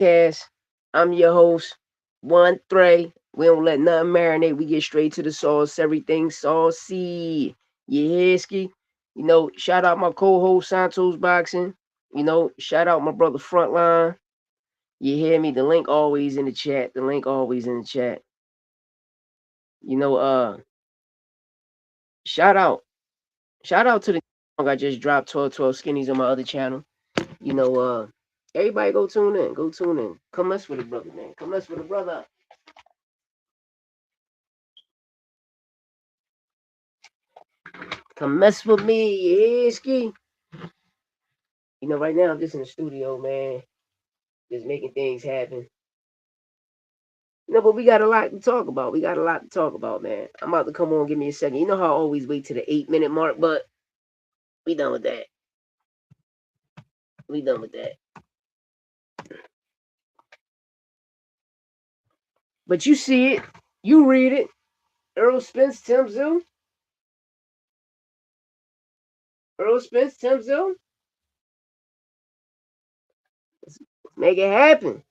Podcast. I'm your host, One Three. We don't let nothing marinate. We get straight to the sauce. Everything saucy. You hear, Ski? Shout out my co-host Santos Boxing. Shout out my brother Frontline. You hear me? The link always in the chat. The link always in the chat. You know, uh, shout out. Shout out to the song I just dropped 12 Skinnies on my other channel. You know, uh, Everybody go tune in. Go tune in. Come mess with a brother, man. Come mess with a brother. Come mess with me, yeah, Ski. Right now I'm just in the studio, man. Just making things happen. But we got a lot to talk about. We got a lot to talk about, man. I'm about to come on, give me a second. You know how I always wait to the 8-minute mark, but we done with that. We done with that. But you see it, you read it. ERROL Spence, Tim Tszyu. ERROL Spence, Tim Tszyu. Let's make it happen.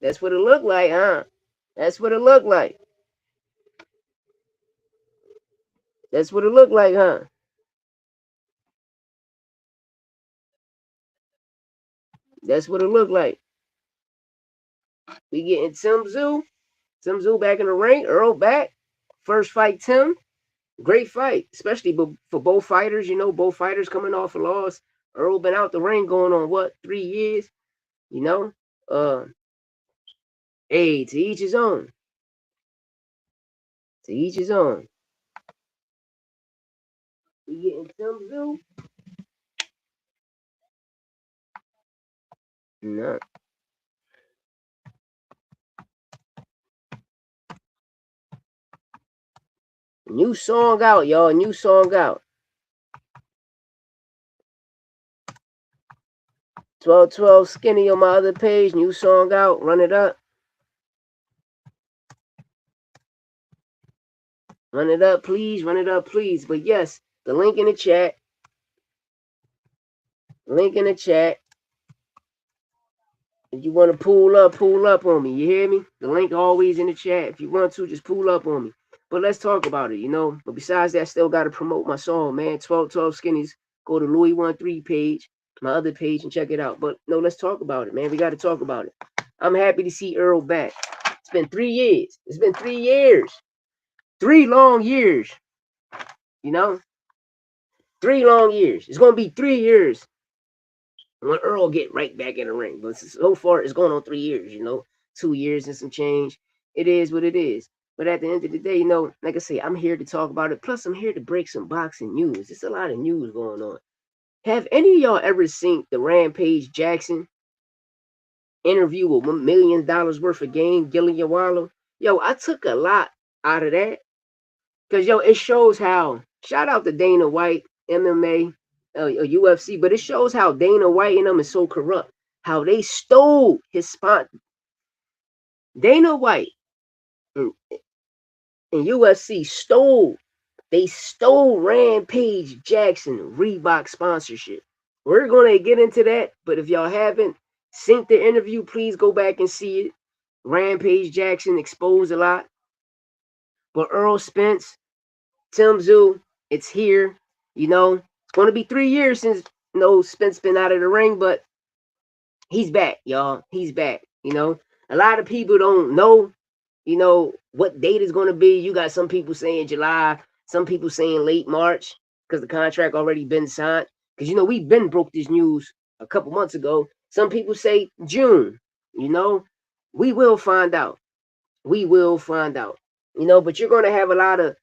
That's what it looked like, huh? That's what it looked like. That's what it looked like, huh? That's what it looked like. We getting Tim Tszyu. Tim Tszyu back in the ring. Earl back. First fight, Tim. Great fight, especially for both fighters. Both fighters coming off a loss. Earl been out the ring going on what, 3 years? You know, uh, hey, to each his own. To each his own. We getting Tim Tszyu. No. New song out, y'all. New song out. 12 Skinny on my other page. New song out. Run it up. Run it up, please. Run it up, please. But yes, the link in the chat. Link in the chat. If you want to pull up on me. You hear me? The link always in the chat. If you want to, just pull up on me. But let's talk about it. But besides that, I still got to promote my song, man. 12 Skinnies. Go to Louis 13 page, my other page, and check it out. But no, let's talk about it, man. We got to talk about it. I'm happy to see Earl back. It's been 3 years. It's been 3 years. 3 long years. 3 long years. It's going to be 3 years when Earl get right back in the ring. But so far, it's going on 3 years, 2 years and some change. It is what it is. But at the end of the day, like I say, I'm here to talk about it. Plus, I'm here to break some boxing news. There's a lot of news going on. Have any of y'all ever seen the Rampage Jackson interview with $1 million worth of game, Gillian Wallow? Yo, I took a lot out of that. Because, it shows how, shout out to Dana White, MMA, UFC, but it shows how Dana White and them is so corrupt. How they stole his spot. Dana White and UFC stole Rampage Jackson Reebok sponsorship. We're going to get into that, but if y'all haven't seen the interview, please go back and see it. Rampage Jackson exposed a lot. But ERROL Spence, Tim Tszyu, it's here. It's going to be 3 years since Spence been out of the ring, but he's back, y'all. He's back. A lot of people don't know, what date is going to be. You got some people saying July, some people saying late March because the contract already been signed. Because, we've been broke this news a couple months ago. Some people say June. We will find out. We will find out. But you're going to have a lot of,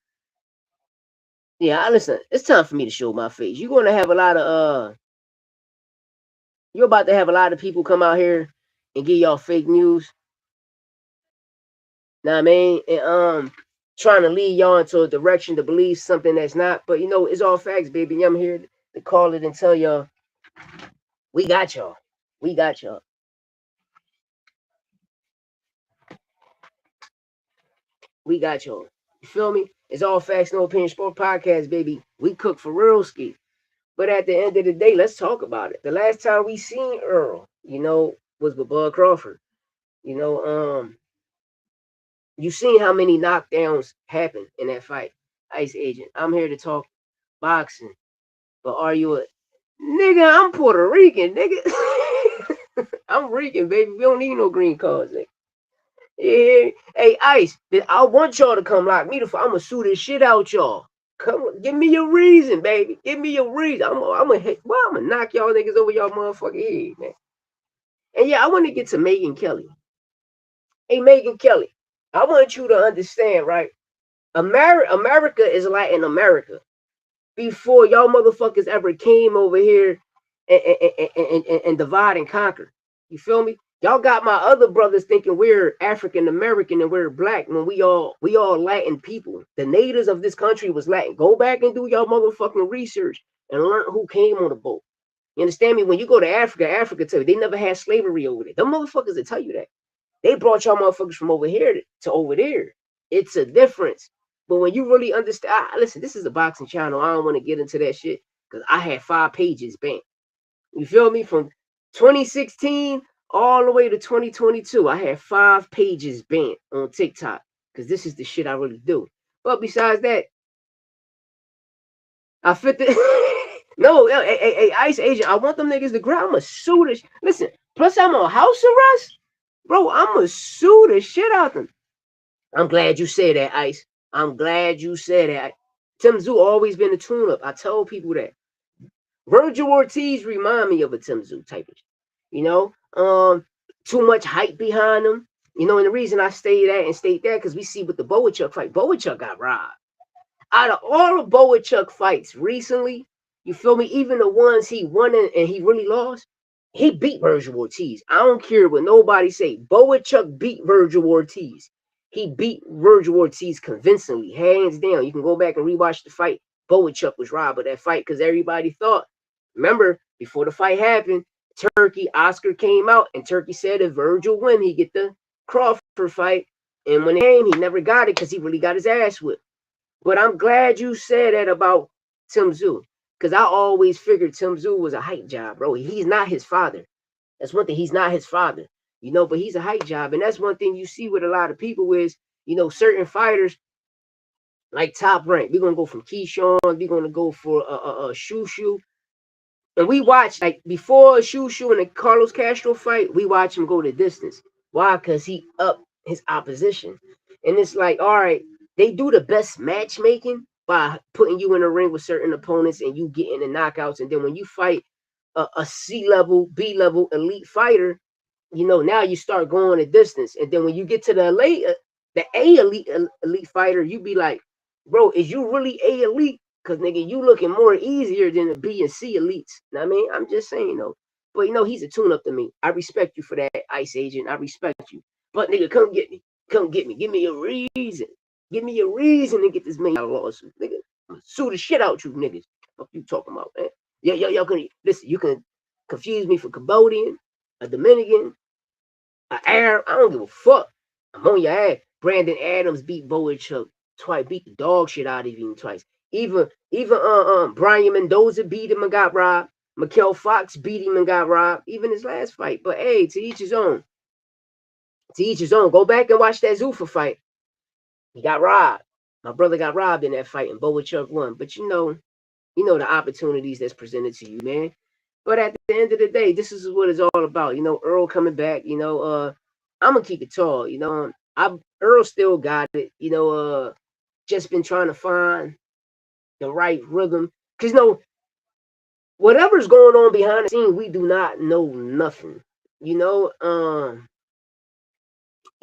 yeah, listen, it's time for me to show my face. You're going to have a lot of, you're about to have a lot of people come out here and give y'all fake news. Know what I mean? And trying to lead y'all into a direction to believe something that's not. But it's all facts, baby. I'm here to call it and tell y'all, we got y'all. We got y'all. We got y'all. You feel me? It's all facts, no opinion sport podcast, baby. We cook for real ski. But at the end of the day, let's talk about it. The last time we seen Earl, was with Bud Crawford. You know, you seen how many knockdowns happened in that fight. Ice Agent, I'm here to talk boxing, but are you a nigga? I'm Puerto Rican, nigga. I'm Rican, baby. We don't need no green cards, nigga. Yeah. Hey, Ice, I want y'all to come lock me the fuck. I'ma sue this shit out y'all. Come on, give me your reason, baby. Give me your reason. I'm gonna knock y'all niggas over y'all motherfucking head, man. And yeah, I want to get to Megan Kelly. Hey, Megan Kelly, I want you to understand, right? America is Latin America. Before y'all motherfuckers ever came over here and divide and conquer. You feel me? Y'all got my other brothers thinking we're African American and we're black when we all Latin people. The natives of this country was Latin. Go back and do y'all motherfucking research and learn who came on the boat. You understand me? When you go to Africa, Africa tell you they never had slavery over there. Them motherfuckers will tell you that. They brought y'all motherfuckers from over here to over there. It's a difference. But when you really understand, listen, this is a boxing channel. I don't want to get into that shit because I had 5 pages banned. You feel me? From 2016 all the way to 2022, I had 5 pages banned on TikTok because this is the shit I really do. But besides that, I fit the no, hey, Ice Agent, I want them niggas to grab. I'ma sue this. Listen, plus I'm on house arrest, bro. I'ma sue the shit out them. I'm glad you said that, Ice. I'm glad you said that. Tim Tszyu always been a tune-up. I told people that. Virgil Ortiz remind me of a Tim Tszyu type of shit. You know, too much hype behind him. You know, and the reason I state that because we see with the Boachuk fight, Boachuk got robbed. Out of all the Boachuk fights recently, you feel me? Even the ones he won and he really lost, he beat Virgil Ortiz. I don't care what nobody say. Boachuk beat Virgil Ortiz. He beat Virgil Ortiz convincingly, hands down. You can go back and rewatch the fight. Boachuk was robbed of that fight because everybody thought, remember, before the fight happened, Oscar came out and Turkey said if Virgil win, he get the Crawford fight. And when it came, he never got it because he really got his ass whipped. But I'm glad you said that about Tim Tszyu. Because I always figured Tim Tszyu was a hype job, bro. He's not his father. That's one thing. He's not his father. You know, but he's a hype job. And that's one thing you see with a lot of people is, you know, certain fighters like Top Rank. We're going to go from Keyshawn. We're going to go for Shushu. And we watch, like, before Shushu and the Carlos Castro fight, we watch him go the distance. Why? Because he upped his opposition. And it's like, all right, they do the best matchmaking by putting you in a ring with certain opponents and you getting the knockouts. And then when you fight a C-level, B-level elite fighter, you know, now you start going a distance. And then when you get to the elite fighter, you be like, bro, is you really A elite? Because, nigga, you looking more easier than the B and C elites. Know what I mean? I'm just saying, though. But, you know, he's a tune-up to me. I respect you for that, Ice Agent. I respect you. But, nigga, come get me. Come get me. Give me a reason. Give me a reason to get this $1 million lawsuit, nigga. I'm gonna sue the shit out you niggas. What you talking about, man? Y'all can listen. You can confuse me for Cambodian, a Dominican, an Arab. I don't give a fuck. I'm on your ass. Brandon Adams beat Boachuk twice. Beat the dog shit out of him twice. Even Brian Mendoza beat him and got robbed. Mikel Fox beat him and got robbed. Even his last fight. But hey, to each his own. To each his own. Go back and watch that Zuffa fight. He got robbed. My brother got robbed in that fight, and Boachuk won. But you know the opportunities that's presented to you, man. But at the end of the day, this is what it's all about. You know, Earl coming back. You know, I'm gonna keep it tall. You know, Earl still got it. You know, just been trying to find the right rhythm. Cause you know, whatever's going on behind the scenes, we do not know nothing. You know,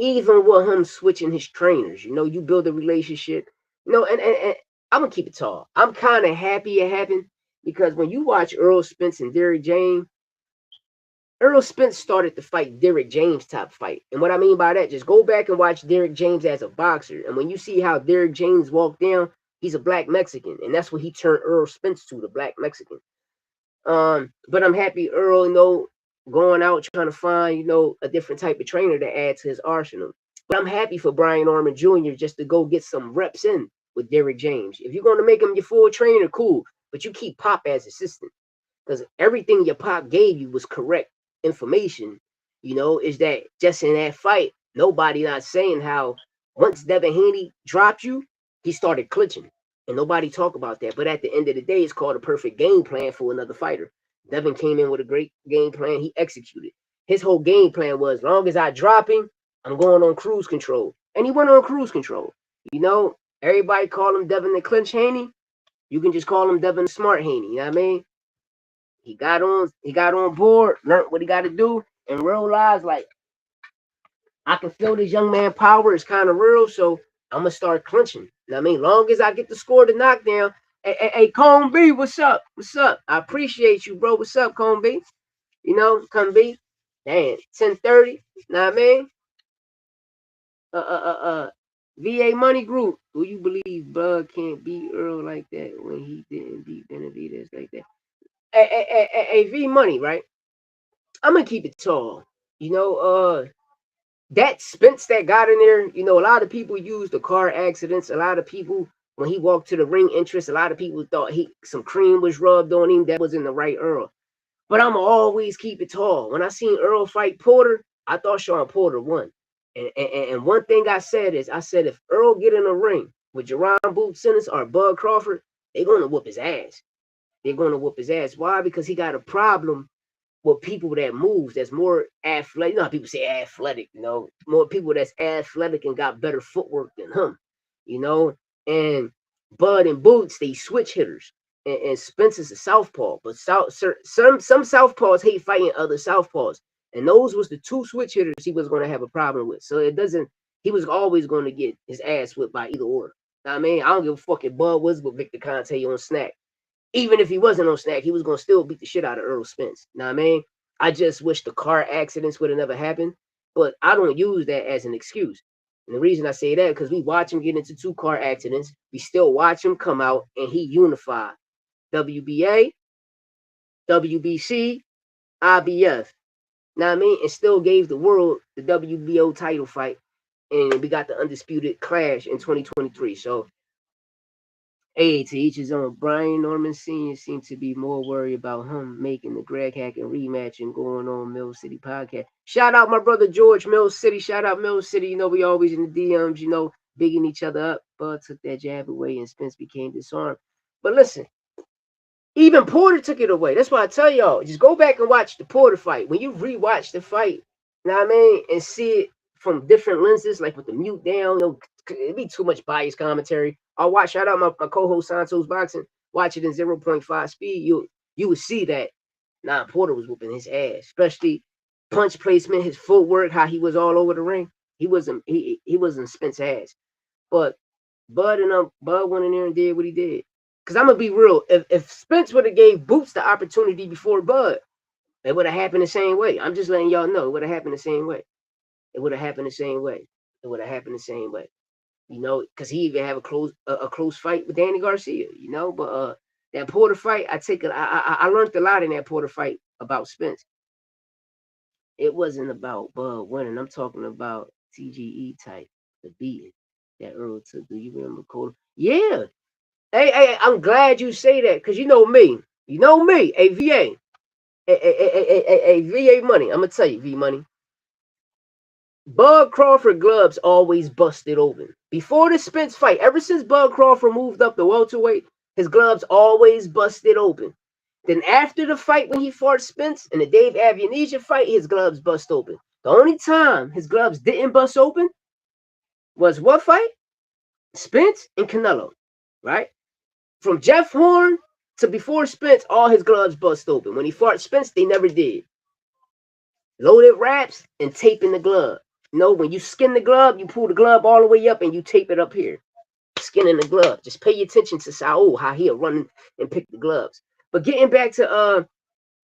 even with him switching his trainers, you know, you build a relationship. You know, and I'm gonna keep it tall. I'm kind of happy it happened because when you watch Errol Spence and Derrick James, Errol Spence started the fight Derrick James type fight. And what I mean by that, just go back and watch Derrick James as a boxer. And when you see how Derrick James walked down, he's a black Mexican. And that's what he turned Errol Spence to, the black Mexican. But I'm happy Earl, you know, going out trying to find, you know, a different type of trainer to add to his arsenal. But I'm happy for Brian Orman Jr. just to go get some reps in with Derrick James. If you're going to make him your full trainer, cool. But you keep Pop as assistant because everything your Pop gave you was correct information. is that just in that fight, nobody not saying how once Devin Haney dropped you, he started clinching. And nobody talk about that. But at the end of the day, it's called a perfect game plan for another fighter. Devin came in with a great game plan. He executed. His whole game plan was, long as I drop him, I'm going on cruise control. And he went on cruise control. Everybody call him Devin the Clinch Haney. You can just call him Devin the Smart Haney. You know what I mean? He got on board, learned what he got to do, and realized, like, I can feel this young man power is kind of real, so I'm gonna start clinching. You know what I mean? Long as I get the score to knockdown. Hey, Cone B, what's up? What's up? I appreciate you, bro. What's up, Cone B? Cone B. Damn, 10:30. Know what I mean? VA Money Group. Do you believe Bud can't beat Earl like that when he didn't beat Benavidez like that? Hey, V Money, right? I'm gonna keep it tall. That Spence that got in there, a lot of people use the car accidents. A lot of people, when he walked to the ring entrance, a lot of people thought some cream was rubbed on him. That wasn't the right Earl. But I'm always keep it tall. When I seen Earl fight Porter, I thought Sean Porter won. And one thing I said is, if Earl get in a ring with Jerron Booth Simmons or Bud Crawford, they're gonna whoop his ass. They're gonna whoop his ass. Why? Because he got a problem with people that moves, that's more athletic. How people say athletic, more people that's athletic and got better footwork than him, and Bud and Boots, they switch hitters, and Spence is a southpaw, but some southpaws hate fighting other southpaws, and those was the two switch hitters he was going to have a problem with. So he was always going to get his ass whipped by either or. I mean, I don't give a fuck if Bud was with Victor Conte on Snack. Even if he wasn't on Snack, he was going to still beat the shit out of Errol Spence. Know what I mean? I just wish the car accidents would have never happened, but I don't use that as an excuse. And the reason I say that, because we watch him get into 2 car accidents. We still watch him come out, and he unified WBA, WBC, IBF. Know what I mean? And still gave the world the WBO title fight. And we got the undisputed clash in 2023. So, hey, to each his own. Brian Norman Sr. seemed to be more worried about him making the Greg Hackett rematch and going on Mill City podcast. Shout out my brother George, Mill City. Shout out Mill City. We always in the DMs, bigging each other up. Bud took that jab away and Spence became disarmed. But listen, even Porter took it away. That's why I tell y'all, just go back and watch the Porter fight. When you rewatch the fight, you know what I mean, and see it from different lenses, like with the mute down, it'd be too much biased commentary. I'll watch, shout out my co-host Santos Boxing, watch it in 0.5 speed. You would see that Porter was whooping his ass, especially punch placement, his footwork, how he was all over the ring. He wasn't Spence's ass. But Bud went in there and did what he did. Because I'm gonna be real, if Spence would have gave Boots the opportunity before Bud, it would have happened the same way. I'm just letting y'all know it would have happened the same way. It would have happened the same way. It would have happened the same way. Because he even have a close fight with Danny Garcia, But that Porter fight, I learned a lot in that Porter fight about Spence. It wasn't about Bud winning. I'm talking about TGE type, the beating that Earl took. Do you remember Cole? Yeah. Hey, I'm glad you say that, because you know me. A VA. A VA Money. I'm going to tell you, V Money. Bud Crawford gloves always busted open. Before the Spence fight, ever since Bud Crawford moved up to welterweight, his gloves always busted open. Then after the fight when he fought Spence, in the Dave Avianesia fight, his gloves bust open. The only time his gloves didn't bust open was what fight? Spence and Canelo, right? From Jeff Horn to before Spence, all his gloves bust open. When he fought Spence, they never did. Loaded wraps and taping the glove. When you skin the glove, you pull the glove all the way up and you tape it up here. Skinning the glove. Just pay attention to Saul, how he'll run and pick the gloves. But getting back to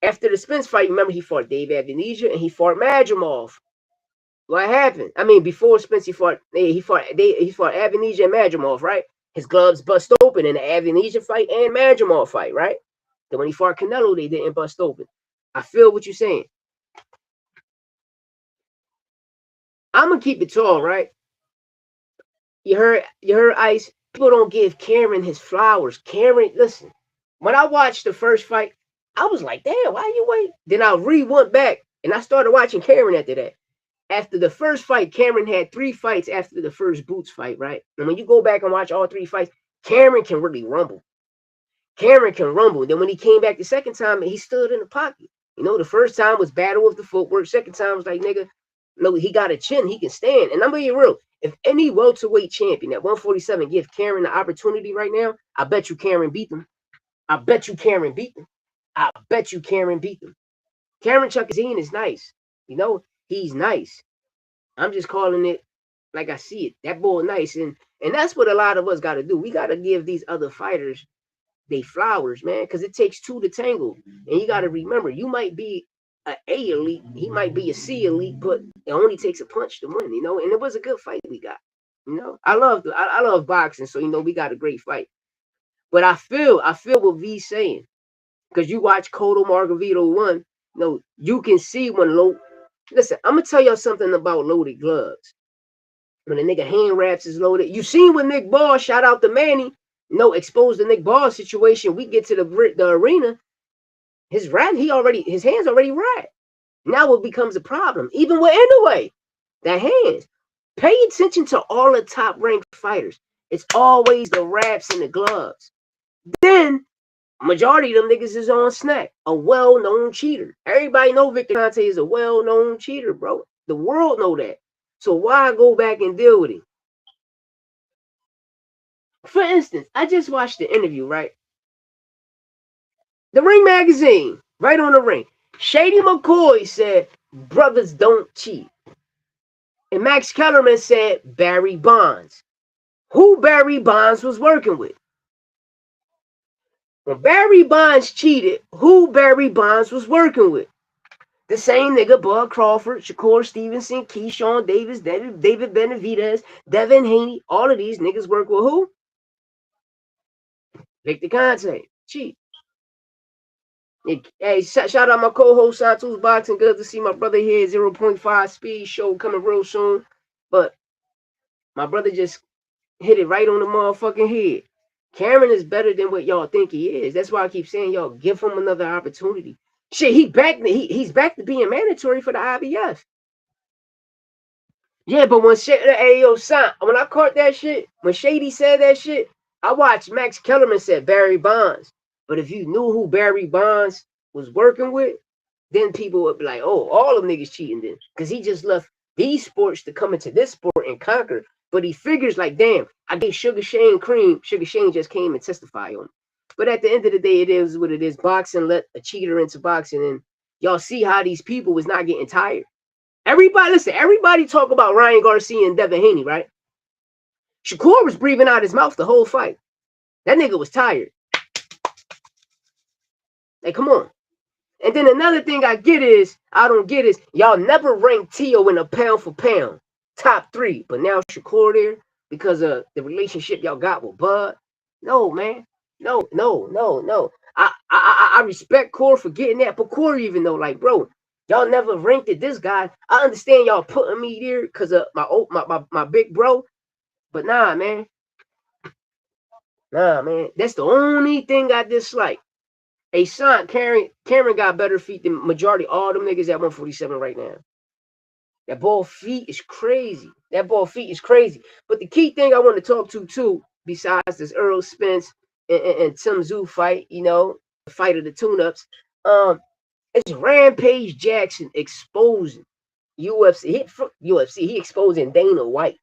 after the Spence fight, remember he fought Dave Avianesia and he fought Madrimov. What happened? I mean, before Spence, he fought Avianesia and Madrimov, right? His gloves bust open in the Avianesia fight and Madrimov fight, right? Then when he fought Canelo, they didn't bust open. I feel what you're saying. I'm gonna keep it tall, right? You heard Ice. People don't give Cameron his flowers. Cameron, listen. When I watched the first fight, I was like, damn, why you wait? Then I went back And I started watching Cameron after that. After the first fight, Cameron had 3 fights after the first Boots fight, right? And when you go back and watch all 3 fights, Cameron can really rumble. Cameron can rumble. Then when he came back the second time, he stood in the pocket. You know, the first time was battle with the footwork. Second time was like, nigga, no, he got a chin. He can stand. And I'm being real. If any welterweight champion at 147 give Cameron the opportunity right now, I bet you Cameron beat them. I bet you Cameron beat them. I bet you Cameron beat them. Cameron Chuckazine is nice. You know, he's nice. I'm just calling it like I see it. That boy nice. And that's what a lot of us got to do. We got to give these other fighters they flowers, man, because it takes 2 to tangle. And you got to remember, you might be a elite, he might be a C elite, but it only takes a punch to win, you know. And it was a good fight we got, you know. I love boxing, so you know we got a great fight. But I feel what V's saying, because you watch Cotto Margarito 1, you know, you can see when listen, I'm gonna tell y'all something about loaded gloves. When a nigga hand wraps is loaded, you seen when Nick Ball, shout out to Manny, exposed the Nick Ball situation. We get to the arena, his hands already wrapped. Now it becomes a problem, even with anyway, that hands. Pay attention to all the top ranked fighters. It's always the wraps and the gloves. Then majority of them niggas is on snack, a well-known cheater. Everybody know Victor Conte is a well-known cheater, bro. The world know that. So why go back and deal with it? For instance, I just watched the interview, right? The Ring magazine, right on the ring. Shady McCoy said, brothers don't cheat. And Max Kellerman said, Barry Bonds. Who Barry Bonds was working with? When Barry Bonds cheated, who Barry Bonds was working with? The same nigga, Bud Crawford, Shakur Stevenson, Keyshawn Davis, David Benavidez, Devin Haney. All of these niggas work with who? Victor Conte. Cheat. Hey, shout out my co-host Santos Boxing. Good to see my brother here. 0.5 speed show coming real soon. But my brother just hit it right on the motherfucking head. Cameron is better than what y'all think he is. That's why I keep saying, y'all, give him another opportunity. Shit, he's back to being mandatory for the IBF. Yeah, but when when I caught that shit, when Shady said that shit, I watched Max Kellerman said Barry Bonds. But if you knew who Barry Bonds was working with, then people would be like, oh, all them niggas cheating then. Because he just left these sports to come into this sport and conquer. But he figures like, damn, I gave Sugar Shane cream. Sugar Shane just came and testified on it. But at the end of the day, it is what it is. Boxing let a cheater into boxing. And y'all see how these people was not getting tired. Everybody talk about Ryan Garcia and Devin Haney, right? Shakur was breathing out his mouth the whole fight. That nigga was tired. Hey, come on. And then another thing I don't get is y'all never ranked Tszyu in a pound for pound top 3, but now Shakur there because of the relationship y'all got with Bud. No, man. No. I respect Core for getting that, but Core even though, like, bro, y'all never ranked it. This guy, I understand y'all putting me there because of my big bro, but nah, man. That's the only thing I dislike. Hey, son, Cameron got better feet than majority all them niggas at 147 right now. That ball feet is crazy. But the key thing I want to talk to too, besides this ERROL Spence and Tim Tszyu fight, you know, the fight of the tune-ups, it's Rampage Jackson exposing UFC. He exposing Dana White,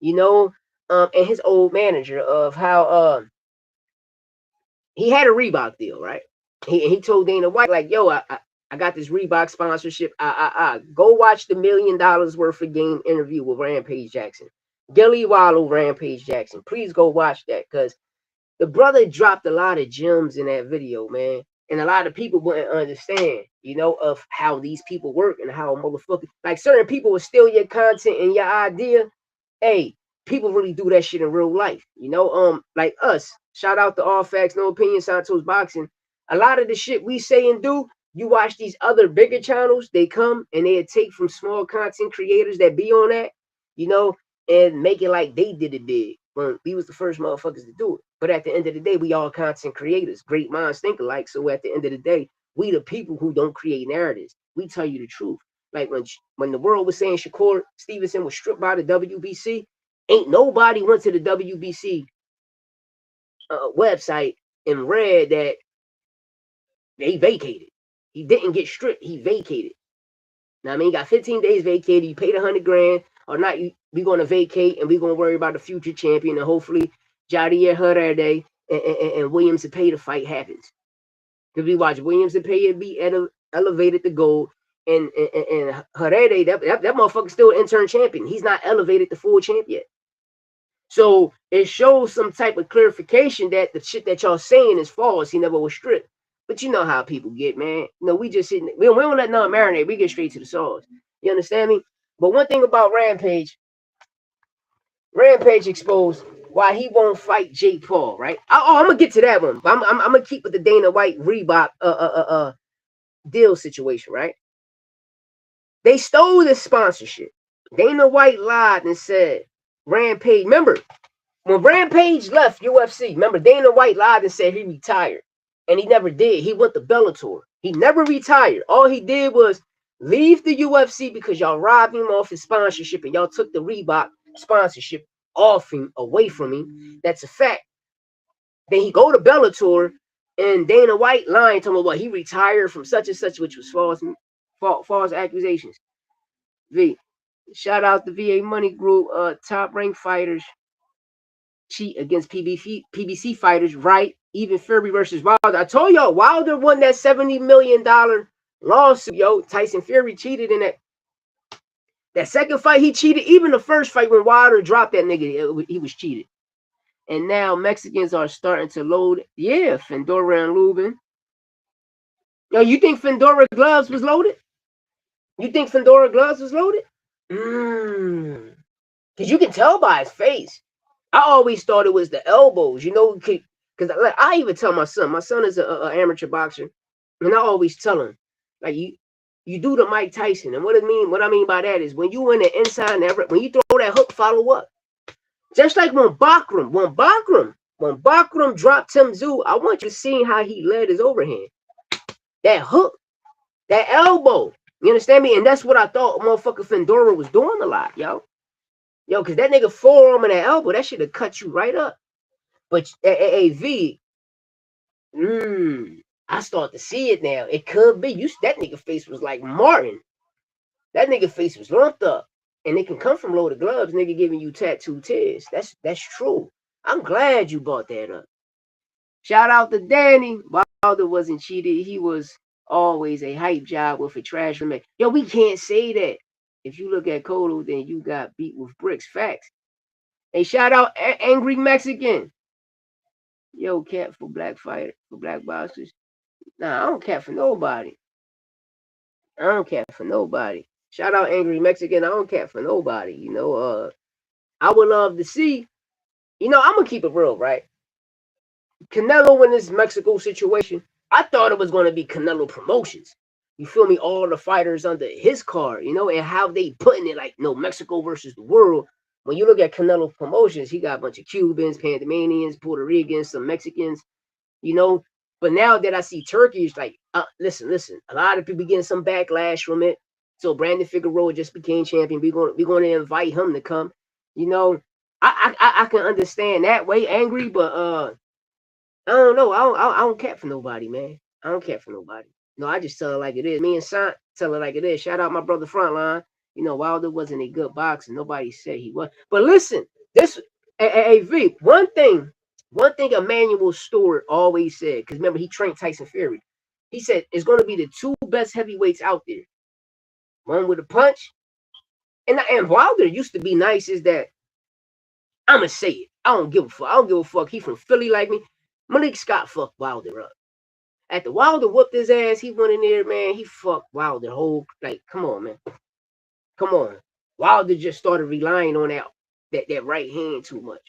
you know, and his old manager of how he had a Reebok deal, right? He told Dana White, like, yo, I got this Reebok sponsorship. Go watch the $1 million worth of game interview with Rampage Jackson. Gilly Wallow, Rampage Jackson. Please go watch that, because the brother dropped a lot of gems in that video, man. And a lot of people wouldn't understand, you know, of how these people work and how motherfuckers, like certain people will steal your content and your idea. Hey, people really do that shit in real life, you know. Like us, shout out to All Facts, No Opinion, Santos Boxing. A lot of the shit we say and do, you watch these other bigger channels, they come and they take from small content creators that be on that, you know, and make it like they did it big. Well, we was the first motherfuckers to do it. But at the end of the day, we all content creators. Great minds think alike. So at the end of the day, we the people who don't create narratives. we tell you the truth. Like when the world was saying Shakur Stevenson was stripped by the WBC, ain't nobody went to the WBC website and read that they vacated. He didn't get stripped. He vacated. Now, I mean, he got 15 days vacated. You paid $100 grand or not. We're going to vacate and we're going to worry about the future champion. And hopefully, Jadir Hurday and Williams and Pay the fight happens. Because we watch Williams and Pay be elevated to gold. And Hurday, that motherfucker's still an intern champion. He's not elevated to full champ yet. So it shows some type of clarification that the shit that y'all saying is false. He never was stripped. But you know how people get, man. You know, we just sitting, we don't let nothing marinate. We get straight to the sauce. You understand me? But one thing about Rampage exposed why he won't fight Jake Paul, right? I'm gonna get to that one. I'm gonna keep with the Dana White Reebok deal situation, right? They stole this sponsorship. Dana White lied and said Rampage. Remember when Rampage left UFC? Remember Dana White lied and said he retired. And he never did. He went to Bellator. He never retired. All he did was leave the UFC because y'all robbed him off his sponsorship and y'all took the Reebok sponsorship off him, away from him. That's a fact. Then he go to Bellator and Dana White lying to him about he retired from such and such, which was false accusations. Shout out the VA Money Group, top ranked fighters cheat against PBC fighters, right? Even Fury versus Wilder. I told y'all Wilder won that $70 million lawsuit, yo. Tyson Fury cheated in that second fight. He cheated. Even the first fight when Wilder dropped that nigga, he was cheated. And now Mexicans are starting to load. Yeah, Fedora and Lubin. Yo, you think Fedora gloves was loaded? You think Fedora gloves was loaded? Because you can tell by his face. I always thought it was the elbows, you know, because like, I even tell my son is an amateur boxer, and I always tell him, like, you do the Mike Tyson, and what I mean by that is when you in the inside, when you throw that hook, follow up. Just like when Bakram dropped Tim Tszyu, I want you to see how he led his overhand. That hook, that elbow, you understand me? And that's what I thought motherfucker Fedora was doing a lot, yo. Yo, because that nigga forearm and that elbow, that should have cut you right up. But V, I start to see it now. It could be. That nigga face was like Martin. That nigga face was lumped up. And it can come from loaded gloves, nigga giving you tattooed tears. That's true. I'm glad you brought that up. Shout out to Danny. Wilder wasn't cheated. He was always a hype job with a trash remake. Yo, we can't say that. If you look at Cotto, then you got beat with bricks. Facts. Hey, shout out Angry Mexican. Yo, cat for black fighter, for black boxers. Nah, I don't care for nobody. I don't care for nobody. Shout out Angry Mexican. I don't care for nobody. You know, I would love to see. You know, I'm gonna keep it real, right? Canelo in this Mexico situation, I thought it was gonna be Canelo Promotions. You feel me? All the fighters under his card, you know, and how they putting it like, no, Mexico versus the world. When you look at Canelo Promotions, he got a bunch of Cubans, Panamanians, Puerto Ricans, some Mexicans, you know. But now that I see Turkey, it's like, listen, a lot of people getting some backlash from it. So Brandon Figueroa just became champion. We're going to invite him to come. You know, I can understand that way, angry, but I don't know. I don't care for nobody, man. I don't care for nobody. No, I just tell it like it is. Me and Sant tell it like it is. Shout out my brother Frontline. You know, Wilder wasn't a good boxer. Nobody said he was. But listen, this V, one thing Emmanuel Stewart always said, because remember, he trained Tyson Fury. He said it's going to be the two best heavyweights out there. One with a punch. And Wilder used to be nice, is that I'm going to say it. I don't give a fuck. I don't give a fuck. He from Philly like me. Malik Scott fucked Wilder up. After Wilder whooped his ass, he went in there, man. He fucked Wilder whole. Like, come on, man. Come on. Wilder just started relying on that right hand too much.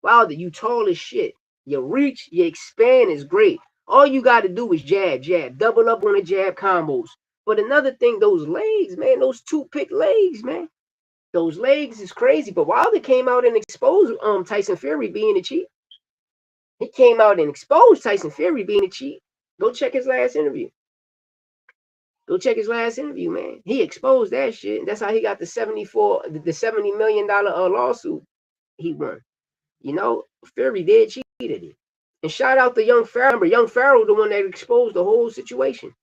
Wilder, you tall as shit. Your reach, your expand is great. All you got to do is jab. Double up on the jab combos. But another thing, those legs, man, those two-pick legs, man. Those legs is crazy. But Wilder came out and exposed Tyson Fury being a cheat. He came out and exposed Tyson Fury being a cheat. Go check his last interview. Go check his last interview, man. He exposed that shit. That's how he got the $70 million lawsuit he won. You know, Fury did cheated it. And shout out to Young Pharaoh. Remember, Young Pharaoh, the one that exposed the whole situation.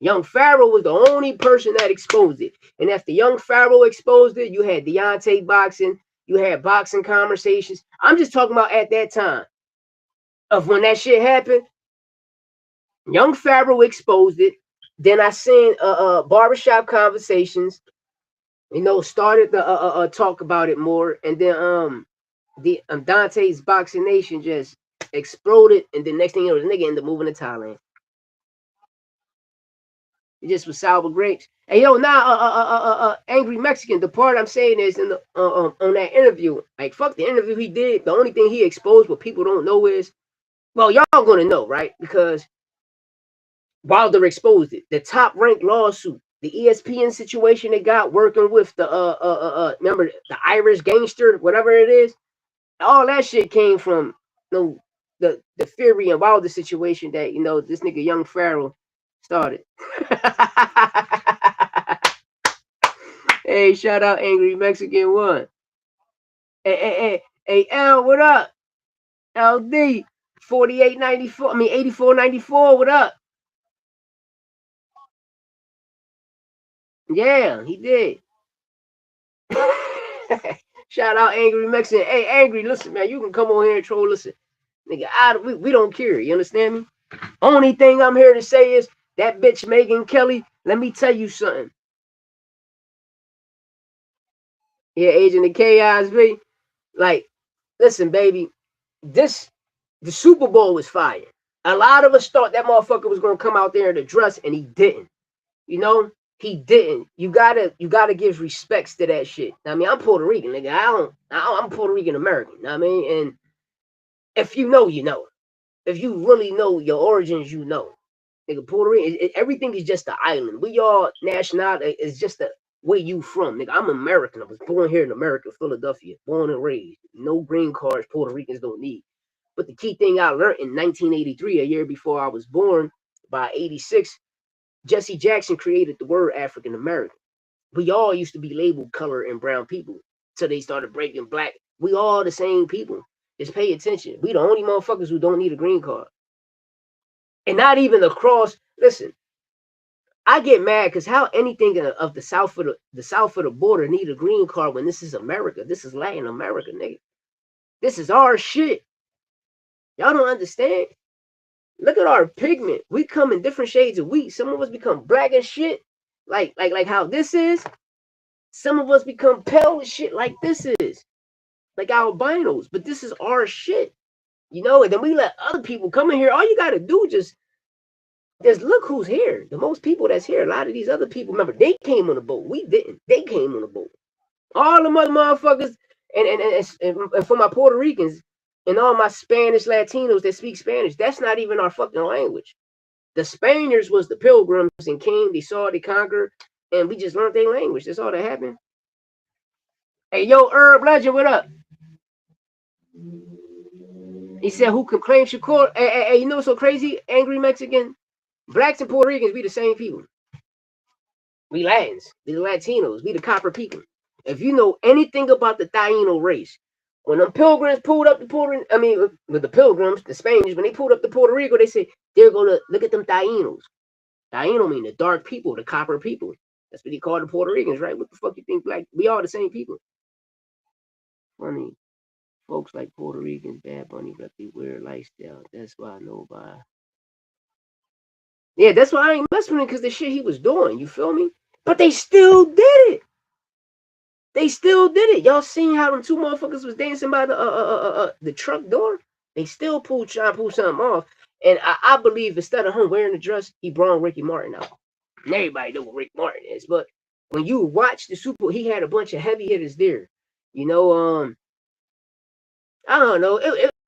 Young Pharaoh was the only person that exposed it. And after Young Pharaoh exposed it, you had Deontay boxing, you had boxing conversations. I'm just talking about at that time of when that shit happened. Young Pharaoh exposed it. Then I seen barbershop conversations, you know, started to talk about it more. And then the Dante's Boxing Nation just exploded. And the next thing you know, the nigga ended up moving to Thailand. It just was sour grapes. And yo, now Angry Mexican. The part I'm saying is in the on that interview, like fuck the interview he did. The only thing he exposed, what people don't know is, well, y'all gonna know, right? Because Wilder exposed it. The top ranked lawsuit, the ESPN situation they got working with the remember the Irish gangster, whatever it is. All that shit came from, you know, the Fury and Wilder situation that, you know, this nigga Young Pharaoh started. Hey, shout out Angry Mexican One. Hey, L, what up? LD 4894. I mean 8494. What up? Yeah, he did. Shout out Angry Mexican. Hey, Angry, listen, man, you can come on here and troll. Listen, nigga, we don't care. You understand me? Only thing I'm here to say is that bitch Megan Kelly. Let me tell you something. Yeah, Agent of Chaos, B. Like, listen, baby, the Super Bowl was fire. A lot of us thought that motherfucker was gonna come out there in a dress, and he didn't. You know, he didn't. You gotta give respects to that shit. I mean, I'm Puerto Rican, nigga. I'm Puerto Rican American. I mean, and if you know, you know. If you really know your origins, you know. Nigga, Puerto Rican, everything is just an island. We all nationality is just the where you from, nigga. I'm American. I was born here in America, Philadelphia, born and raised. No green cards Puerto Ricans don't need. But the key thing I learned in 1983, a year before I was born, by 86, Jesse Jackson created the word African American. We all used to be labeled color and brown people. So they started breaking black. We all the same people. Just pay attention. We the only motherfuckers who don't need a green card. And not even across. Listen, I get mad because how anything of the south of the border need a green card when this is America? This is Latin America, nigga. This is our shit. Y'all don't understand. Look at our pigment. We come in different shades of wheat. Some of us become black as shit, like how this is. Some of us become pale as shit, like this is, like albinos. But this is our shit, you know. And then we let other people come in here. All you gotta do just look who's here. The most people that's here. A lot of these other people, remember, they came on the boat. We didn't. They came on the boat. All the other motherfuckers, and for my Puerto Ricans and all my Spanish Latinos that speak Spanish, that's not even our fucking language. The Spaniards was the pilgrims and came, they saw, they conquered, and we just learned their language. That's all that happened. Hey, yo, Herb Legend, what up? He said, who can claim Shakur? Hey, you know what's so crazy? Angry Mexican? Blacks and Puerto Ricans, we the same people. We Latins, we the Latinos, we the copper people. If you know anything about the Taino race, when the pilgrims pulled up with the pilgrims, the Spaniards, when they pulled up to Puerto Rico, they said, they're going to look at them Tainos. Taino mean the dark people, the copper people. That's what he called the Puerto Ricans, right? What the fuck you think? Black? We all the same people. Funny. Folks like Puerto Ricans, Bad Bunny, got the weird lifestyle. That's why I know by. Yeah, that's why I ain't messing with him, because the shit he was doing. You feel me? But they still did it. They still did it. Y'all seen how them two motherfuckers was dancing by the truck door? They still trying to pull something off. And I believe instead of him wearing the dress, he brought Ricky Martin out. And everybody know what Rick Martin is. But when you watch the Super, he had a bunch of heavy hitters there. You know, I don't know.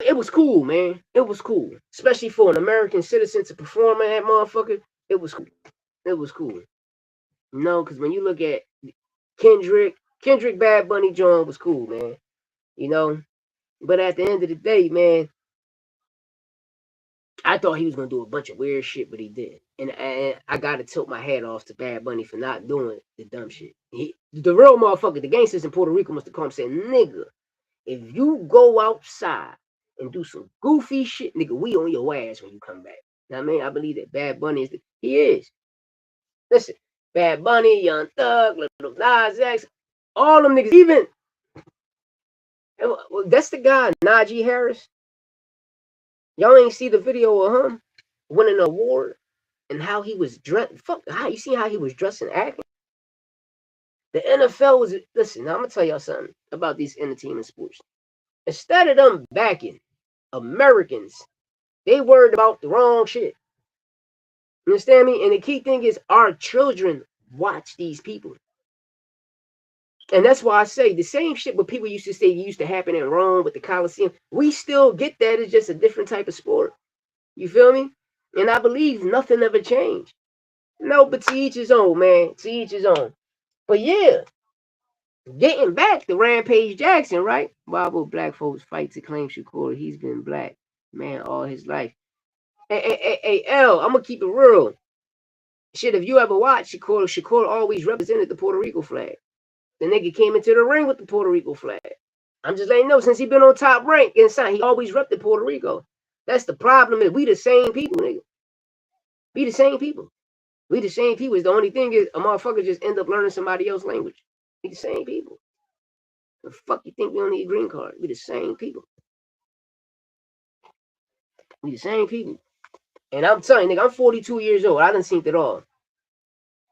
It was cool, man. It was cool. Especially for an American citizen to perform in that motherfucker. It was cool. It was cool. You know, because when you look at Kendrick Bad Bunny John was cool, man. You know? But at the end of the day, man, I thought he was going to do a bunch of weird shit, but he did. And I gotta tilt my hat off to Bad Bunny for not doing the dumb shit. The real motherfucker, the gangsters in Puerto Rico must have come and said, nigga, if you go outside and do some goofy shit, nigga, we on your ass when you come back. You know what I mean? I believe that Bad Bunny he is. Listen, Bad Bunny, Young Thug, Lil Nas X, all them niggas, even, that's the guy, Najee Harris. Y'all ain't see the video of him winning an award and how he was dressed. Fuck, you see how he was dressed and acting? The NFL was, listen, now I'm going to tell y'all something about these entertainment sports. Instead of them backing Americans, they worried about the wrong shit. You understand me? And the key thing is our children watch these people. And that's why I say the same shit what people used to say used to happen in Rome with the Colosseum. We still get that. It's just a different type of sport. You feel me? And I believe nothing ever changed. No, but to each his own, man. To each his own. But yeah, getting back to Rampage Jackson, right? Why will black folks fight to claim Shakur? He's been black, man, all his life. Hey, L, I'm going to keep it real. Shit, if you ever watched Shakur always represented the Puerto Rico flag. The nigga came into the ring with the Puerto Rico flag. I'm just letting you know, since he been on Top Rank inside, he always repped Puerto Rico. That's the problem. Is we the same people, nigga. We the same people. We the same people. The only thing is a motherfucker just end up learning somebody else's language. We the same people. The fuck you think we don't need a green card? We the same people. We the same people. And I'm telling you, nigga, I'm 42 years old. I done seen it all.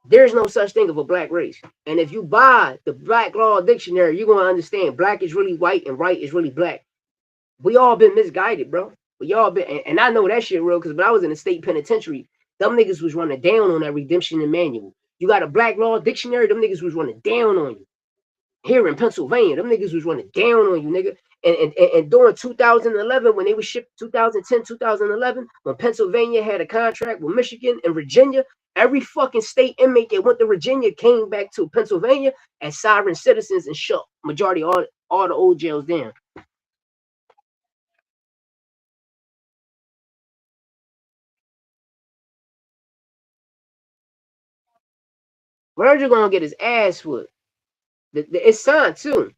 There's no such thing of a black race. And if you buy the Black Law Dictionary, you're going to understand black is really white and white is really black. We all been misguided, bro. We all been, and I know that shit real because when I was in the state penitentiary, them niggas was running down on that redemption and manual. You got a Black Law Dictionary, them niggas was running down on you. Here in Pennsylvania, them niggas was running down on you, nigga. And during 2011, when they was shipped 2010, 2011, when Pennsylvania had a contract with Michigan and Virginia, every fucking state inmate that went to Virginia came back to Pennsylvania as sovereign citizens and shut majority all the old jails down. Virgil gonna get his ass whooped. It's signed too.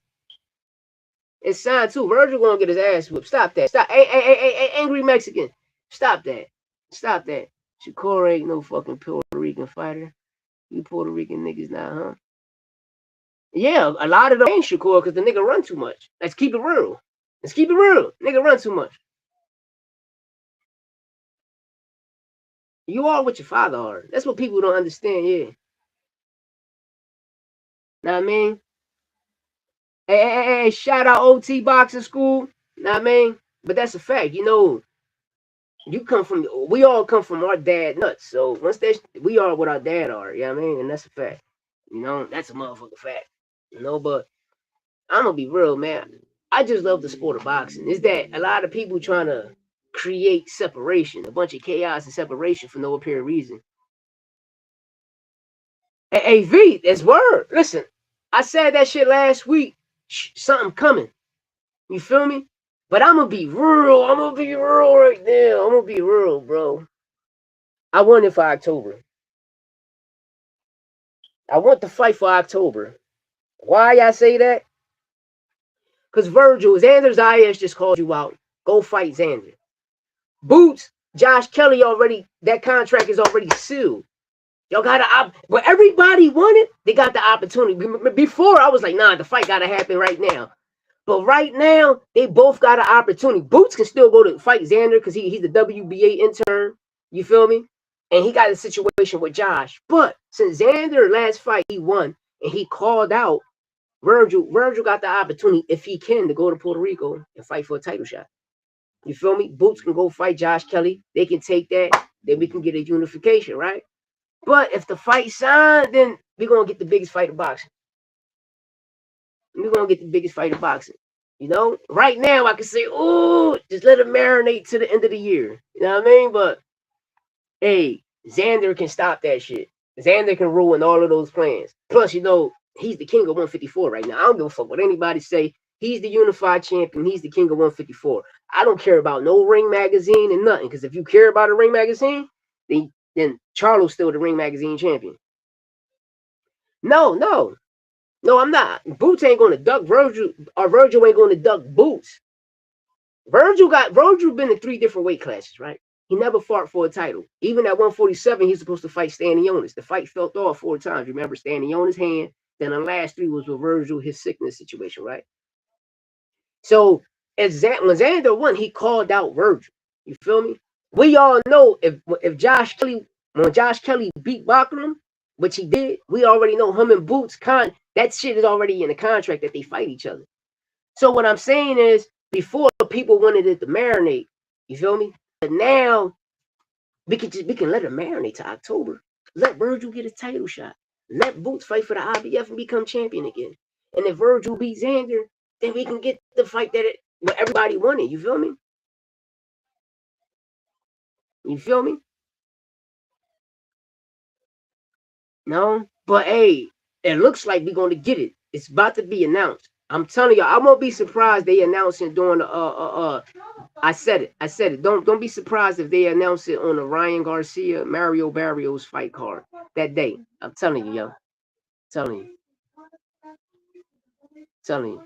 It's signed too. Virgil gonna get his ass whooped. Stop that. Stop. Hey, angry Mexican. Stop that. Stop that. Shakur ain't no fucking Puerto Rican fighter. You Puerto Rican niggas now, huh? Yeah, a lot of them ain't Shakur because the nigga run too much. Let's keep it real. Let's keep it real. Nigga run too much. You are what your father are. That's what people don't understand, yeah. Know what I mean? Hey, shout out OT boxing school. Know what I mean? But that's a fact. You know, we all come from our dad nuts. So once we are what our dad are. You know what I mean? And that's a fact. You know, that's a motherfucking fact. You know, but I'm gonna be real, man. I just love the sport of boxing. Is that a lot of people trying to create separation, a bunch of chaos and separation for no apparent reason. Hey, V, that's word. Listen, I said that shit last week. Something coming. You feel me? But I'm gonna be real. I'm gonna be real right now. I'm gonna be real, bro. I want it for October. I want the fight for October. Why I say that? Because Virgil, Xander Zayas just called you out. Go fight Xander. Boots, Josh Kelly already, that contract is already sealed. Y'all got but everybody wanted, they got the opportunity. Before, I was like, nah, the fight got to happen right now. But right now, they both got an opportunity. Boots can still go to fight Xander because he's the WBA intern. You feel me? And he got a situation with Josh. But since Xander last fight, he won, and he called out Virgil got the opportunity, if he can, to go to Puerto Rico and fight for a title shot. You feel me? Boots can go fight Josh Kelly. They can take that. Then we can get a unification, right? But if the fight signed, then we're going to get the biggest fight of boxing. We're going to get the biggest fight of boxing. You know? Right now, I can say, oh, just let it marinate to the end of the year. You know what I mean? But, hey, Xander can stop that shit. Xander can ruin all of those plans. Plus, you know, he's the king of 154 right now. I don't give a fuck what anybody say. He's the unified champion. He's the king of 154. I don't care about no Ring magazine and nothing. Because if you care about a Ring magazine, then then Charlo's still the Ring Magazine champion. No, I'm not. Boots ain't gonna duck Virgil, or Virgil ain't gonna duck Boots. Virgil been in 3 different weight classes, right? He never fought for a title. Even at 147, he's supposed to fight Stanionis. The fight fell off 4 times. Remember, Stanionis' hand. Then the last 3 was with Virgil, his sickness situation, right? So when Xander won, he called out Virgil. You feel me? We all know if Josh Kelly, when Josh Kelly beat Bachram, which he did, we already know him and Boots that shit is already in the contract that they fight each other. So what I'm saying is, before people wanted it to marinate, you feel me? But now we can let it marinate to October. Let Virgil get a title shot. Let Boots fight for the IBF and become champion again. And if Virgil beats Xander, then we can get the fight what everybody wanted. You feel me? You feel me? No, but hey, it looks like we're gonna get it. It's about to be announced. I'm telling you, I won't be surprised they announce it during the I said it. Don't be surprised if they announce it on the Ryan Garcia Mario Barrios fight card that day. I'm telling you, yo. Telling you. Telling you.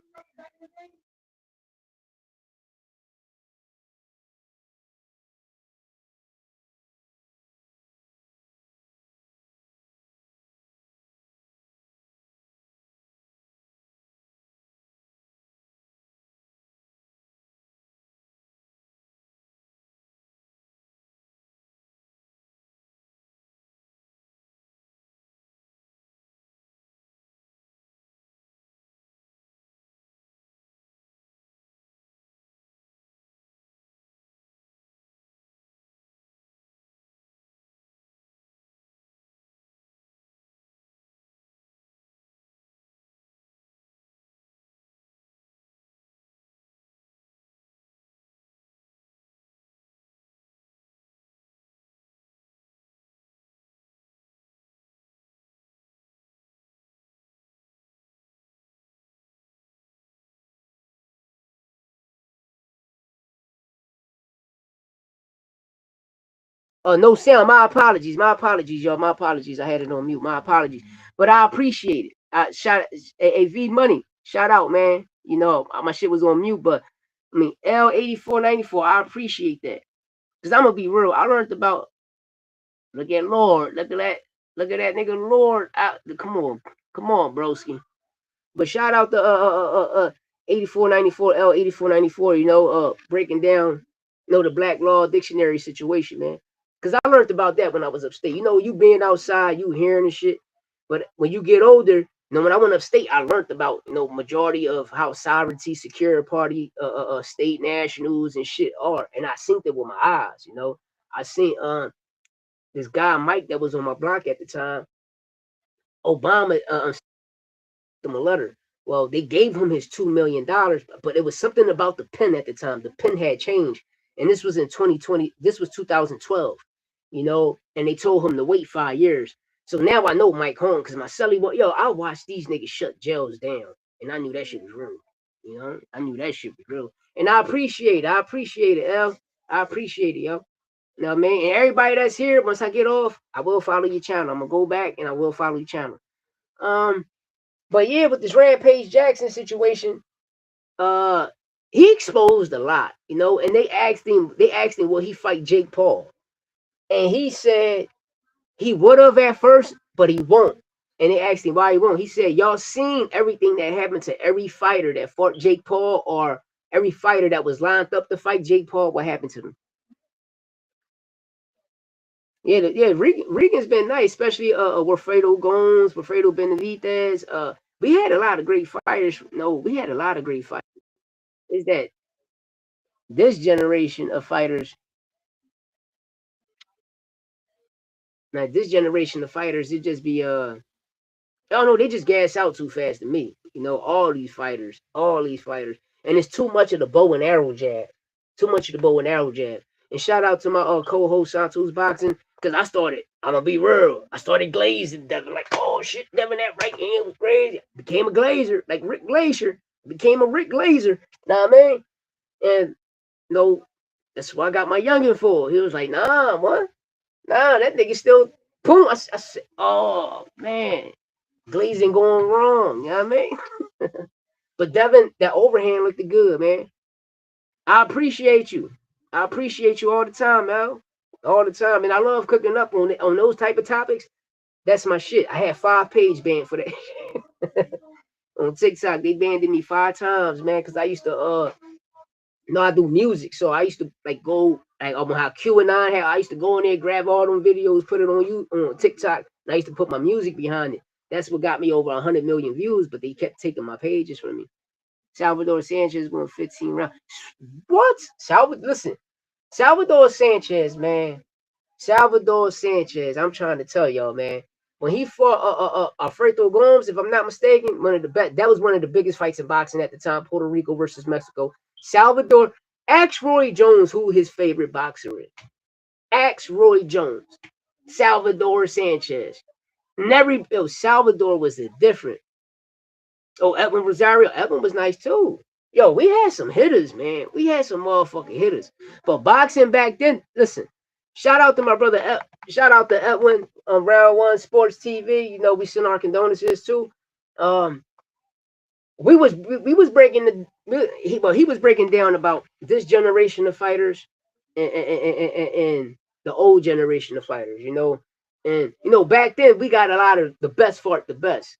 No sound. My apologies. My apologies, y'all. My apologies. I had it on mute. My apologies. But I appreciate it. V Money. Shout out, man. You know, my shit was on mute, but I mean L8494. I appreciate that. Cause I'm gonna be real. I learned about look at Lord. Look at that nigga Lord out. Come on, broski. But shout out to 8494 L8494. You know, breaking down, the Black Law Dictionary situation, man. Because I learned about that when I was upstate. You know, you being outside, you hearing the shit. But when you get older, when I went upstate, I learned about majority of how sovereignty, secure party, state nationals and shit are, and I seen it with my eyes. I seen this guy Mike that was on my block at the time. Obama him a letter. Well, they gave him his $2 million, but it was something about the pen at the time. The pen had changed, and this was in 2020. This was 2012, and they told him to wait 5 years. So now I know Mike Holm because my celly, I watched these niggas shut jails down, and I knew that shit was real. I knew that shit was real, and I appreciate it. I appreciate it, L. I appreciate it, yo. You know what I mean? And everybody that's here, once I get off, I will follow your channel. I'm gonna go back and I will follow your channel. But yeah, with this Rampage Jackson situation, he exposed a lot, and they asked him, will he fight Jake Paul? And he said he would have at first, but he won't. And they asked him why he won't. He said, y'all seen everything that happened to every fighter that fought Jake Paul, or every fighter that was lined up to fight Jake Paul, what happened to them? Yeah, Regan's been nice, especially Wilfredo Gomes, Wilfredo Benavidez. We had a lot of great fighters. No, we had a lot of great fighters. Is that this generation of fighters? Now, this generation of fighters, it just be I don't know, they just gas out too fast to me. All these fighters, and it's too much of the bow and arrow jab, And shout out to my co-host Santos Boxing, because I'm gonna be real, I started glazing Devin, like, oh shit, Devin, that right hand was crazy. Became a glazer, like Rick Glacier, became a Rick Glazer. Know what I mean? And that's what I got my youngin for. He was like, nah, what? Nah, that nigga still boom. I said, oh man, glazing going wrong. You know what I mean? But Devin, that overhand looked good, man. I appreciate you. I appreciate you all the time, Al. All the time. And I love cooking up on those type of topics. That's my shit. I had 5 page ban for that. On TikTok, they banned me 5 times, man, because I used to I do music. So I used to like go like on how QAnon had. I used to go in there, grab all them videos, put it on you on TikTok, and I used to put my music behind it. That's what got me over 100 million views, but they kept taking my pages from me. Salvador Sanchez won 15 rounds. What? Listen, Salvador Sanchez, man. Salvador Sanchez. I'm trying to tell y'all, man. When he fought Alfredo Gomes, if I'm not mistaken, that was one of the biggest fights in boxing at the time. Puerto Rico versus Mexico. Salvador, ask Roy Jones who his favorite boxer is. Ask Roy Jones. Salvador Sanchez. Salvador was a different. Oh, Edwin Rosario. Edwin was nice too. Yo, we had some hitters, man. We had some motherfucking hitters. But boxing back then, listen, shout out to my brother. Shout out to Edwin on Round One Sports TV. You know, we send our condolences too. We was breaking he was breaking down about this generation of fighters and the old generation of fighters. You know, and you know back then we got a lot of the best fought the best.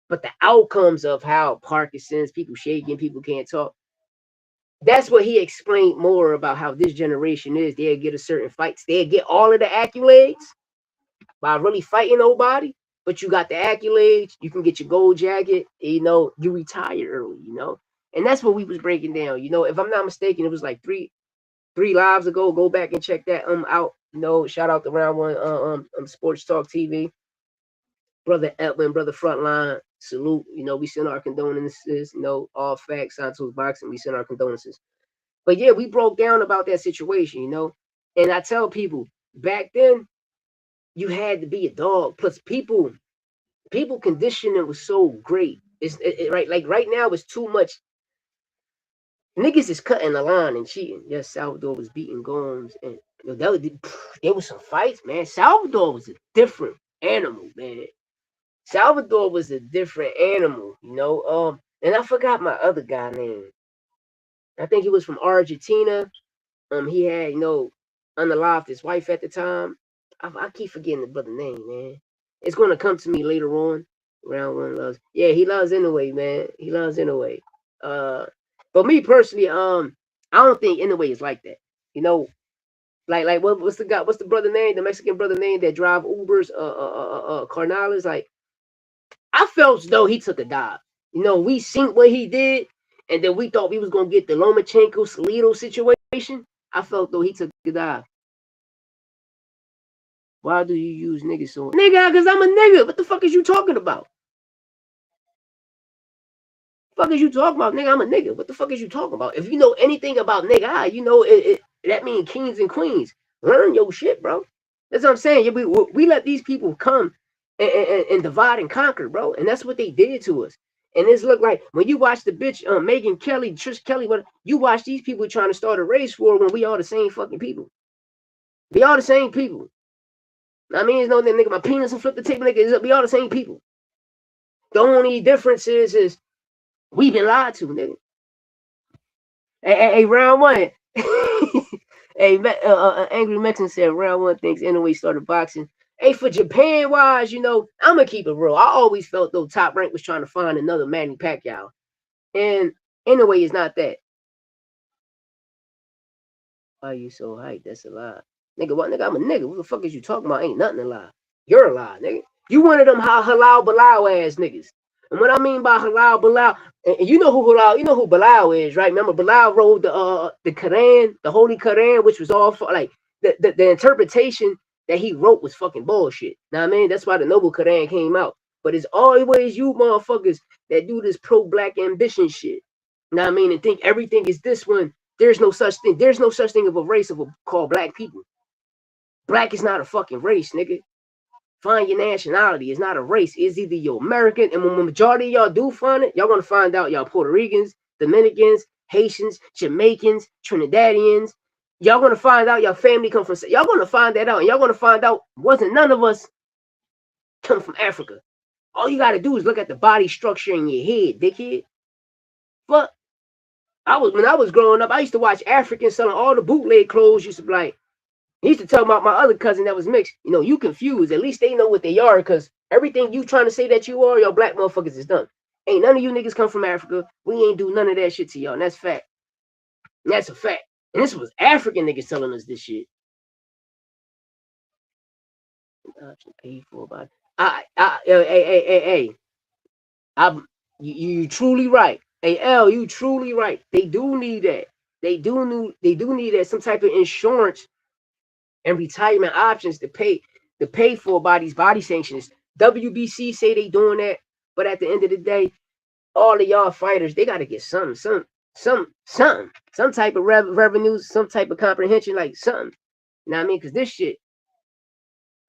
But the outcomes of how Parkinson's, people shaking, people can't talk. That's what he explained more about how this generation is. They'll get a certain fights. They'll get all of the accolades by really fighting nobody. But you got the accolades. You can get your gold jacket. You know, you retire early, you know. And that's what we was breaking down. You know, if I'm not mistaken, it was like three lives ago. Go back and check that out. You know, shout out to Round One Sports Talk TV. Brother Edwin, brother Frontline, salute. You know, we send our condolences. You know, all facts, Santos Boxing, we send our condolences. But yeah, we broke down about that situation, you know. And I tell people, back then, you had to be a dog. Plus, people conditioning was so great. Right, like right now, it's too much. Niggas is cutting the line and cheating. Yes, Salvador was beating Gomes, and you know, there was some fights, man. Salvador was a different animal, man. Salvador was a different animal, you know. And I forgot my other guy name. I think he was from Argentina. He had, you know, unalived his wife at the time. I keep forgetting the brother name, man. It's gonna come to me later on. Round One loves. Yeah, he loves anyway, man. He loves anyway. But me personally, I don't think anyway is like that. You know, like what's the brother name? The Mexican brother name that drive Ubers, Carnales, like. I felt as though he took a dive. You know, we seen what he did, and then we thought we was gonna get the Lomachenko Salido situation. I felt though he took a dive. Why do you use nigga so nigga? Because I'm a nigga. What the fuck is you talking about? What the fuck is you talking about, nigga? I'm a nigga. What the fuck is you talking about? If you know anything about nigga, you know that means kings and queens. Learn your shit, bro. That's what I'm saying. We let these people come and divide and conquer, bro. And that's what they did to us. And it's look like when you watch the bitch Megan Kelly, Trish Kelly, what you watch these people trying to start a race war when we all the same fucking people. We all the same people. I mean, it's no that nigga my penis and flip the table, nigga. We all the same people. The only difference is we been lied to, nigga. Hey, Round One. Hey, Angry Mexican said Round One thinks anyway started boxing. Hey, for Japan wise, you know, I'm gonna keep it real. I always felt though Top Rank was trying to find another Manny Pacquiao, and anyway, it's not that. Why are you so hyped? That's a lie, nigga. What, nigga? I'm a nigga. What the fuck is you talking about? Ain't nothing a lie. You're a lie, nigga. You one of them halal Bilal ass niggas. And what I mean by halal Bilal, and you know who halal, you know who Bilal is, right? Remember Bilal wrote the Quran, the Holy Quran, which was all for, like the interpretation that he wrote was fucking bullshit. Now I mean, that's why the Noble Quran came out. But it's always you motherfuckers that do this pro-black ambition shit. Now I mean, and think everything is this one. There's no such thing. There's no such thing of a race called black people. Black is not a fucking race, nigga. Find your nationality. It's not a race. It's either you're American, and when the majority of y'all do find it, y'all gonna find out y'all Puerto Ricans, Dominicans, Haitians, Jamaicans, Trinidadians, Y'all gonna find out your family come from. Y'all gonna find that out, and y'all gonna find out wasn't none of us come from Africa. All you gotta do is look at the body structure in your head, dickhead. But when I was growing up, I used to watch Africans selling all the bootleg clothes. Used to be like, he used to tell my other cousin that was mixed, you know, you confused. At least they know what they are, because everything you trying to say that you are, your black motherfuckers is done. Ain't none of you niggas come from Africa. We ain't do none of that shit to y'all. And that's fact. And that's a fact. And this was African niggas telling us this shit. Paid for by. Hey. You truly right. Hey, L, you truly right. They do need that. They do need that, some type of insurance and retirement options to pay for by these body sanctions. WBC say they doing that, but at the end of the day, all of y'all fighters, they gotta get some type of revenues, some type of comprehension, like something. You know what I mean? Because this shit.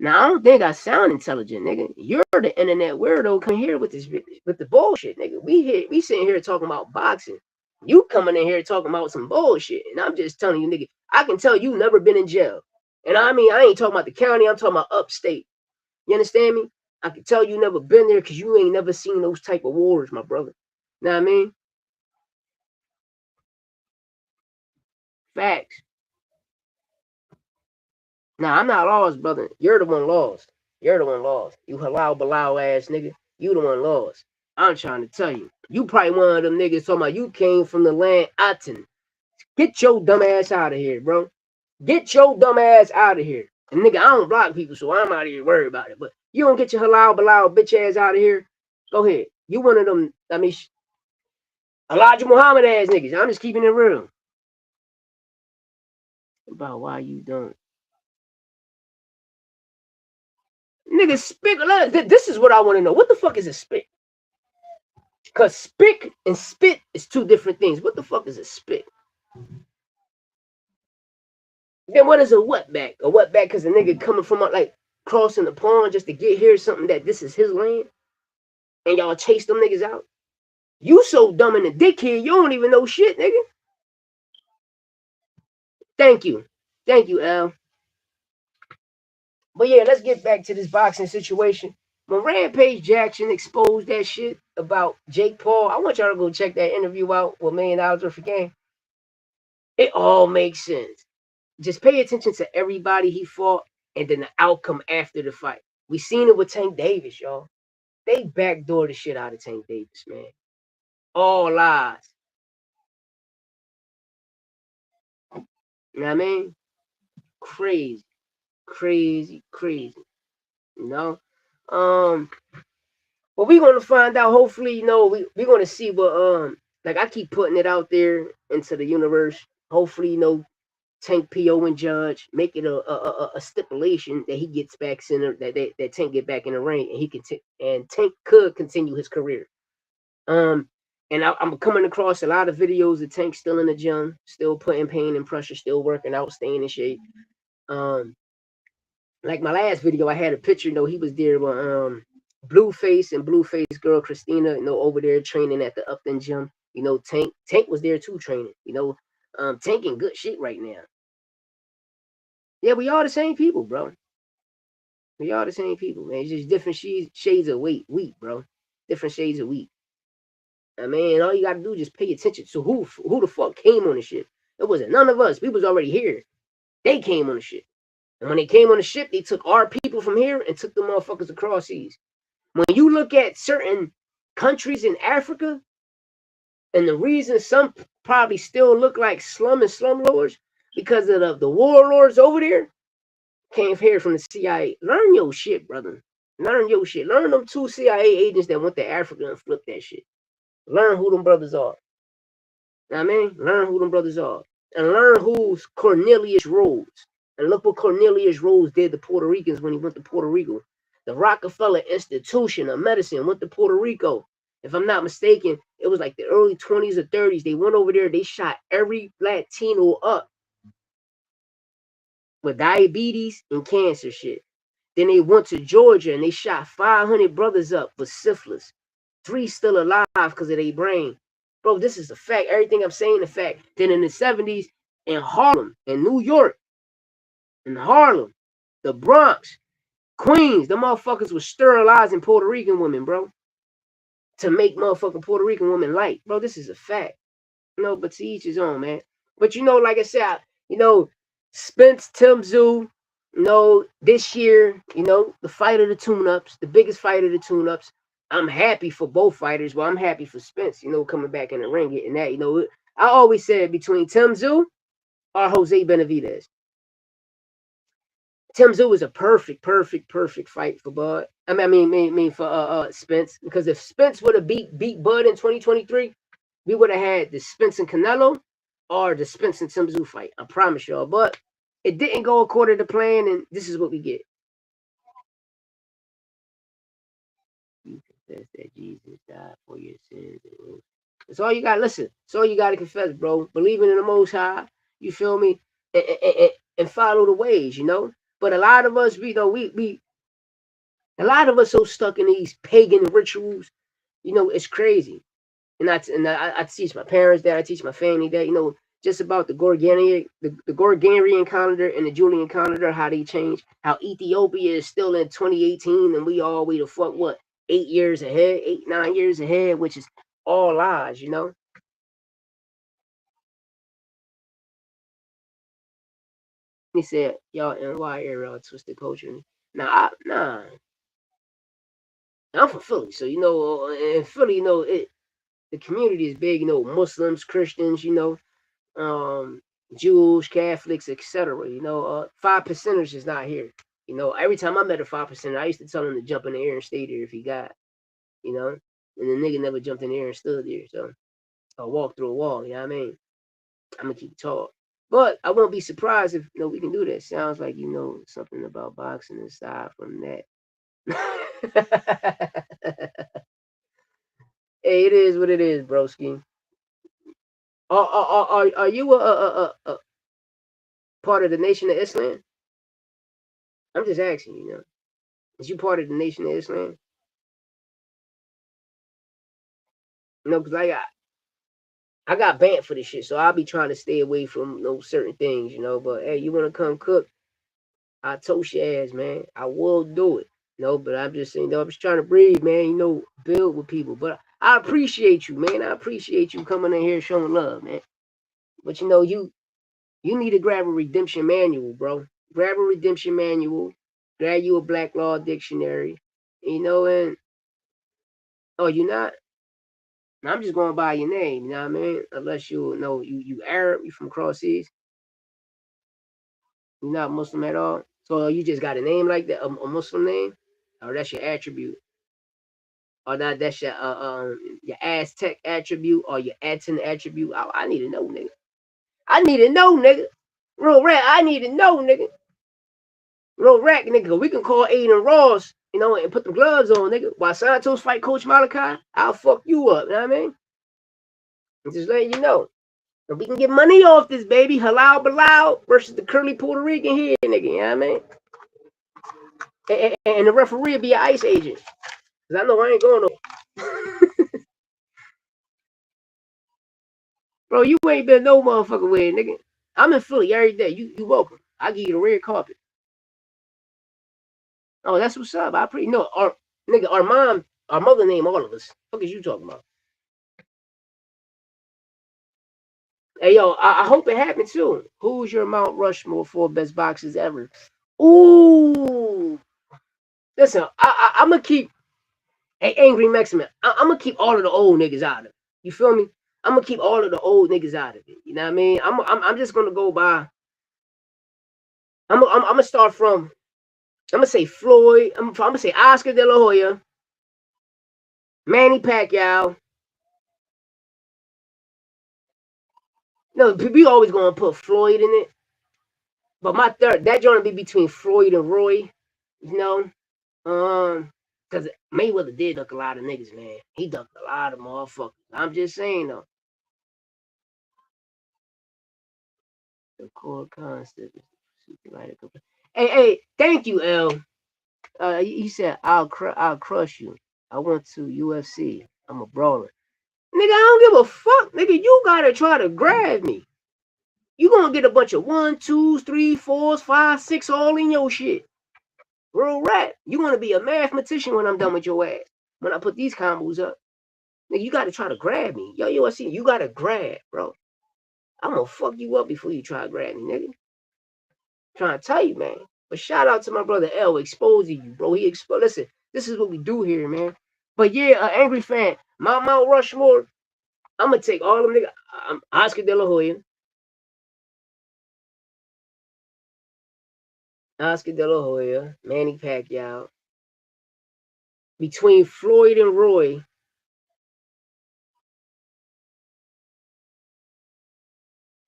Now I don't think I sound intelligent, nigga. You're the internet weirdo coming here with the bullshit, nigga. We sitting here talking about boxing. You coming in here talking about some bullshit, and I'm just telling you, nigga. I can tell you never been in jail, and I mean I ain't talking about the county. I'm talking about upstate. You understand me? I can tell you never been there because you ain't never seen those type of wars, my brother. You know what I mean? Facts. Nah, I'm not lost, brother. You're the one lost. You're the one lost. You halal balal ass nigga. You the one lost. I'm trying to tell you. You probably one of them niggas talking about you came from the land Aten. Get your dumb ass out of here, bro. Get your dumb ass out of here. And nigga, I don't block people, so I'm not even worried about it. But you don't get your halal balal bitch ass out of here. Go ahead. You one of them, I mean, Elijah Muhammad ass niggas. I'm just keeping it real. About why you don't. Nigga, spick. This is what I want to know. What the fuck is a spick? Because spick and spit is two different things. What the fuck is a spick? Then what is a wetback? A wetback because a nigga coming from like crossing the pond just to get here, something that this is his land, and y'all chase them niggas out. You so dumb in the dickhead, you don't even know shit, nigga. Thank you, Al. But yeah, let's get back to this boxing situation. When Rampage Jackson exposed that shit about Jake Paul, I want y'all to go check that interview out with $1 million worth of game. It all makes sense. Just pay attention to everybody he fought and then the outcome after the fight. We seen it with Tank Davis, y'all. They backdoor the shit out of Tank Davis, man. All lies. You know what I mean? Crazy. You know? But we're gonna find out, hopefully, you know, we're gonna see what like I keep putting it out there into the universe. Hopefully, you know, Tank PO and Judge make it a stipulation that he gets back center, that Tank get back in the ring, and he can and Tank could continue his career. And I'm coming across a lot of videos of Tank still in the gym, still putting pain and pressure, still working out, staying in shape. Like my last video, I had a picture, you know, he was there with Blueface and Blueface girl Christina, you know, over there training at the Upton gym. You know, Tank was there too training. You know, Tank in good shape right now. Yeah, we all the same people, bro. We all the same people, man. It's just different shades of wheat, bro. Different shades of wheat. I mean, all you gotta do is just pay attention to who the fuck came on the ship. It wasn't none of us. We was already here. They came on the ship. And when they came on the ship, they took our people from here and took the motherfuckers across seas. When you look at certain countries in Africa, and the reason some probably still look like slumlords, because of the warlords over there, came here from the CIA. Learn your shit, brother. Learn your shit. Learn them 2 CIA agents that went to Africa and flipped that shit. Learn who them brothers are. Know what I mean? Learn who them brothers are. And learn who's Cornelius Rhodes. And look what Cornelius Rhodes did to Puerto Ricans when he went to Puerto Rico. The Rockefeller Institution of Medicine went to Puerto Rico. If I'm not mistaken, it was like the early 20s or 30s. They went over there. They shot every Latino up with diabetes and cancer shit. Then they went to Georgia and they shot 500 brothers up with syphilis. 3 still alive because of their brain. Bro, this is a fact. Everything I'm saying is a fact. Then in the 70s, in Harlem, in New York, in Harlem, the Bronx, Queens. The motherfuckers was sterilizing Puerto Rican women, bro, to make motherfucking Puerto Rican women light, bro. This is a fact. But to each his own, man. But like I said, Spence, Tim Tszyu, this year, the fight of the tune-ups, the biggest fight of the tune-ups. I'm happy for both fighters. Well, I'm happy for Spence, coming back in the ring, getting that. I always said between Tim Tszyu or Jose Benavidez. Tim Tszyu was a perfect fight for Bud. I mean for Spence, because if Spence would have beat Bud in 2023, we would have had the Spence and Canelo or the Spence and Tim Tszyu fight. I promise y'all. But it didn't go according to plan, and this is what we get. You confess that Jesus died for your sins. That's all you got. Listen, that's all you got to confess, bro. Believing in the Most High. You feel me? And follow the ways, But a lot of us, a lot of us so stuck in these pagan rituals, it's crazy. And I teach my parents that, I teach my family that, just about the Gregorian calendar and the Julian calendar, how they change, how Ethiopia is still in 2018 and we all the fuck 8 years ahead, 9 years ahead, which is all lies, He said, y'all NY era twisted culture. Nah, I'm from Philly, so in Philly, the community is big, Muslims, Christians, Jews, Catholics, etc. Five percenters is not here. Every time I met a 5%, I used to tell him to jump in the air and stay there if he got, and the nigga never jumped in the air and stood there. So I walked through a wall, you know what I mean? I'm gonna keep it tall. But I won't be surprised if we can do that. Sounds like something about boxing aside from that. Hey, it is what it is, broski. Are you a part of the Nation of Islam? I'm just asking, Is you part of the Nation of Islam? Because I got banned for this shit, so I'll be trying to stay away from certain things, But hey, you want to come cook? I toast your ass, man. I will do it. But I'm just saying, I'm just trying to breathe, man. Build with people. But I appreciate you, man. I appreciate you coming in here showing love, man. But you need to grab a redemption manual, bro. Grab a redemption manual. Grab you a Black Law dictionary. And oh, you not? I'm just going by your name, you know what I mean? Unless you Arab, you from cross seas, you're not Muslim at all. So you just got a name like that, a Muslim name, or that's your attribute, or that's your Aztec attribute or your Aten attribute. I need to know, nigga. I need to know, nigga. Real rap, I need to know, nigga. Real rap, nigga. We can call Aiden Ross, and put the gloves on, nigga. While Santos fight Coach Malachi, I'll fuck you up, you know what I mean? I'm just letting you know. And we can get money off this, baby. Halal Bilal versus the curly Puerto Rican here, nigga. You know what I mean? And the referee will be an ICE agent. Because I know I ain't going no. Bro, you ain't been no motherfucking way, nigga. I'm in Philly every day. You welcome. I give you the red carpet. Oh, that's what's up. I pretty know. Nigga, our mother named all of us. What is you talking about? Hey, yo, I hope it happened too. Who's your Mount Rushmore for best boxers ever? Ooh. Listen, I'm going to keep Angry Mexican. I'm going to keep all of the old niggas out of it. You feel me? I'm going to keep all of the old niggas out of it. You know what I mean? I'm just going to go by. I'm going to start from, I'm going to say Floyd. I'm going to say Oscar De La Hoya. Manny Pacquiao. No, we always going to put Floyd in it. But my third, that joint will be between Floyd and Roy. Because Mayweather did duck a lot of niggas, man. He ducked a lot of motherfuckers. I'm just saying, though. The core concept is hey, thank you, L. He said, I'll crush you. I went to UFC. I'm a brawler. Nigga, I don't give a fuck. Nigga, you gotta try to grab me. you gonna get a bunch of 1, 2s, 3, 4s, 5, 6 all in your shit. Real rap. You gonna be a mathematician when I'm done with your ass. When I put these combos up. Nigga, you gotta try to grab me. Yo, UFC, you gotta grab, bro. I'm gonna fuck you up before you try to grab me, nigga. Trying to tell you, man. But shout out to my brother L exposing you, bro. He exposed. Listen, this is what we do here, man. But yeah, angry fan. My Mount Rushmore. I'm gonna take all them niggas. Oscar De La Hoya. Oscar De La Hoya. Manny Pacquiao. Between Floyd and Roy.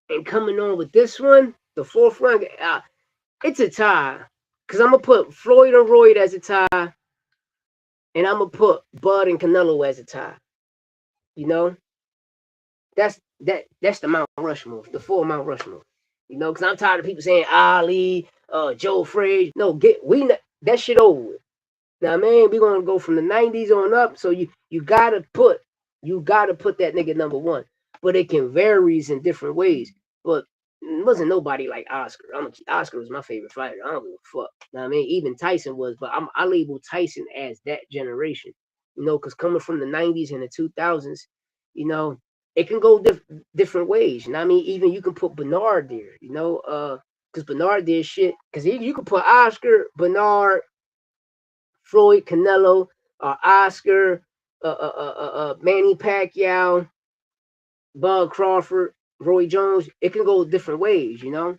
And coming on with this one, the fourth one, it's a tie. Because I'm going to put Floyd and Roy as a tie. And I'm going to put Bud and Canelo as a tie. You know? That's the Mount Rushmore. The full Mount Rushmore. You know? Because I'm tired of people saying Ali, Joe Frazier. No, that shit over with. Now, man, we're going to go from the 90s on up. So you got to put that nigga number one. But it can varies in different ways. But it wasn't nobody like Oscar. Oscar was my favorite fighter. I don't give a fuck. You know what I mean? Even Tyson was, but I label Tyson as that generation. You know, because coming from the 90s and the 2000s, you know, it can go different ways. You know what I mean? Even you can put Bernard there, you know, because Bernard did shit. Because you can put Oscar, Bernard, Floyd, Canelo, Oscar, Manny Pacquiao, Bud Crawford, Roy Jones. It can go different ways, you know.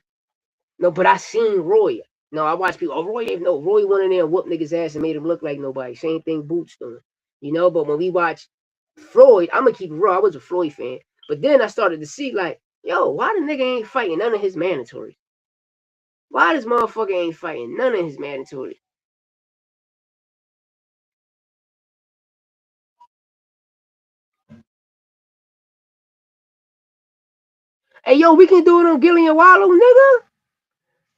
No, but I seen Roy. No, I watched people. Oh, Roy ain't no. Roy went in there and whooped niggas' ass and made him look like nobody. Same thing Boots doing, you know. But when we watch Floyd, I'm gonna keep it real. I was a Floyd fan, but then I started to see like, yo, why the nigga ain't fighting none of his mandatories? Why this motherfucker ain't fighting none of his mandatories? Hey, yo, we can do it on Gillian Wallow, nigga.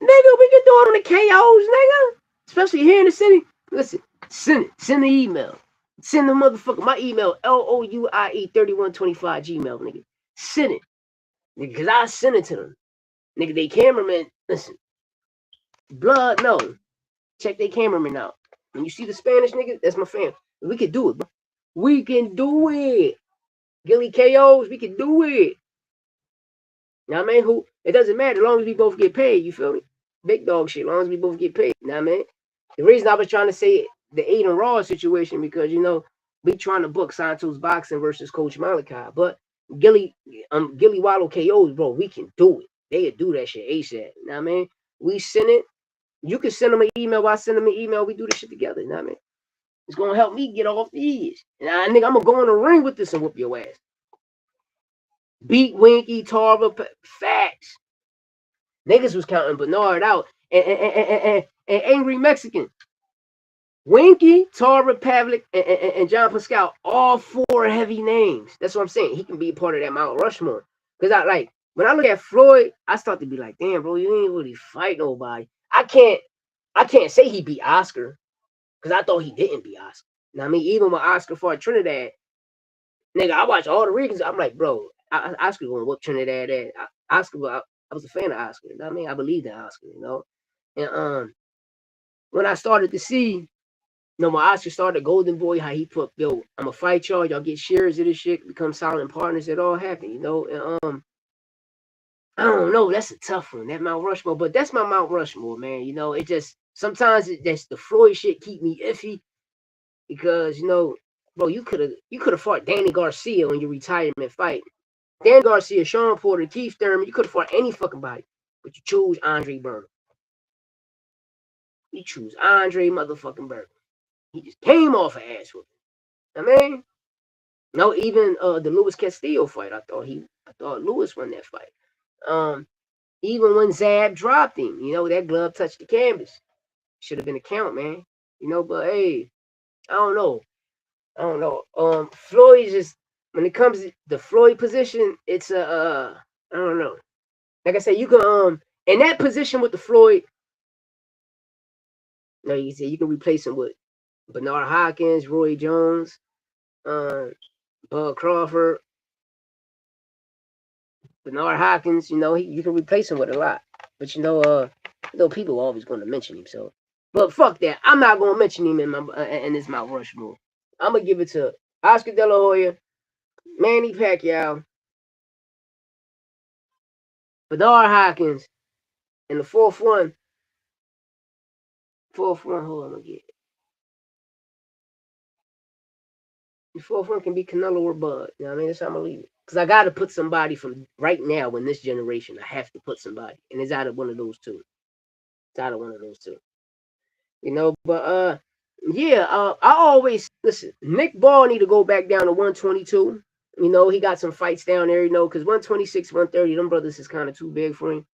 Nigga, we can do it on the KOs, nigga. Especially here in the city. Listen, send it. Send the email. Send the motherfucker. My email, LOUIE3125 Gmail, nigga. Send it. Nigga, because I send it to them. Nigga, they cameraman, listen. Blood, no. Check their cameraman out. When you see the Spanish nigga, that's my fam. We can do it, bro. We can do it. Gilly KOs, we can do it. Now, man, who? It doesn't matter as long as we both get paid. You feel me? Big dog shit. As long as we both get paid. Now, man. The reason I was trying to say the Aiden Raw situation because you know we trying to book Santos boxing versus Coach Malachi, but Gilly Wallow KOs, bro, we can do it. They do that shit ASAP. Now, I mean, we send it. You can send them an email. I send them an email. We do this shit together. You know what I mean? It's gonna help me get off these. And I think I'm gonna go in the ring with this and whoop your ass. Beat Winky, Tarver, facts. Niggas was counting Bernard out. And Angry Mexican. Winky, Tarver, Pavlik, and John Pascal, all four heavy names. That's what I'm saying. He can be a part of that Mount Rushmore. Because I like when I look at Floyd, I start to be like, damn, bro, you ain't really fight nobody. I can't say he beat Oscar. Because I thought he didn't beat Oscar. Now, I mean, even when Oscar fought Trinidad, nigga, I watch all the regions. I'm like, bro, Oscar gonna whoop Trinidad at. Oscar, I was a fan of Oscar. You know what I mean? I believed in Oscar, you know? And when I started to see, when Oscar started Golden Boy, how he put, yo, I'm gonna fight y'all get shares of this shit, become silent partners, it all happened, you know? And I don't know, that's a tough one, that Mount Rushmore, but that's my Mount Rushmore, man. You know, it just sometimes that's the Floyd shit keep me iffy because, you know, bro, you could have fought Danny Garcia on your retirement fight. Danny Garcia, Sean Porter, Keith Thurman, you could have fought any fucking body, but you choose Andre Berger. You choose Andre motherfucking Berger. He just came off an ass whooping. I mean, no, even the Luis Castillo fight, I thought Luis won that fight. Even when Zab dropped him, you know, that glove touched the canvas. Should have been a count, man. You know, but hey, I don't know. Floyd just when it comes to the Floyd position, it's I don't know. Like I said, you can in that position with the Floyd, you know, you can replace him with Bernard Hopkins, Roy Jones, Bud Crawford, Bernard Hopkins, you can replace him with a lot. But people are always going to mention him. So, but fuck that. I'm not going to mention him in this Mount Rushmore. I'm gonna give it to Oscar De La Hoya, Manny Pacquiao, Bernard Hopkins, and the fourth one. Hold on, I'm gonna get it. The fourth one can be Canelo or Bud. You know what I mean? That's how I'm gonna leave it. Because I gotta put somebody from right now in this generation. I have to put somebody. And it's out of one of those two. It's out of one of those two. But I always listen, Nick Ball need to go back down to 122. He got some fights down there, because 126, 130, them brothers is kind of too big for him.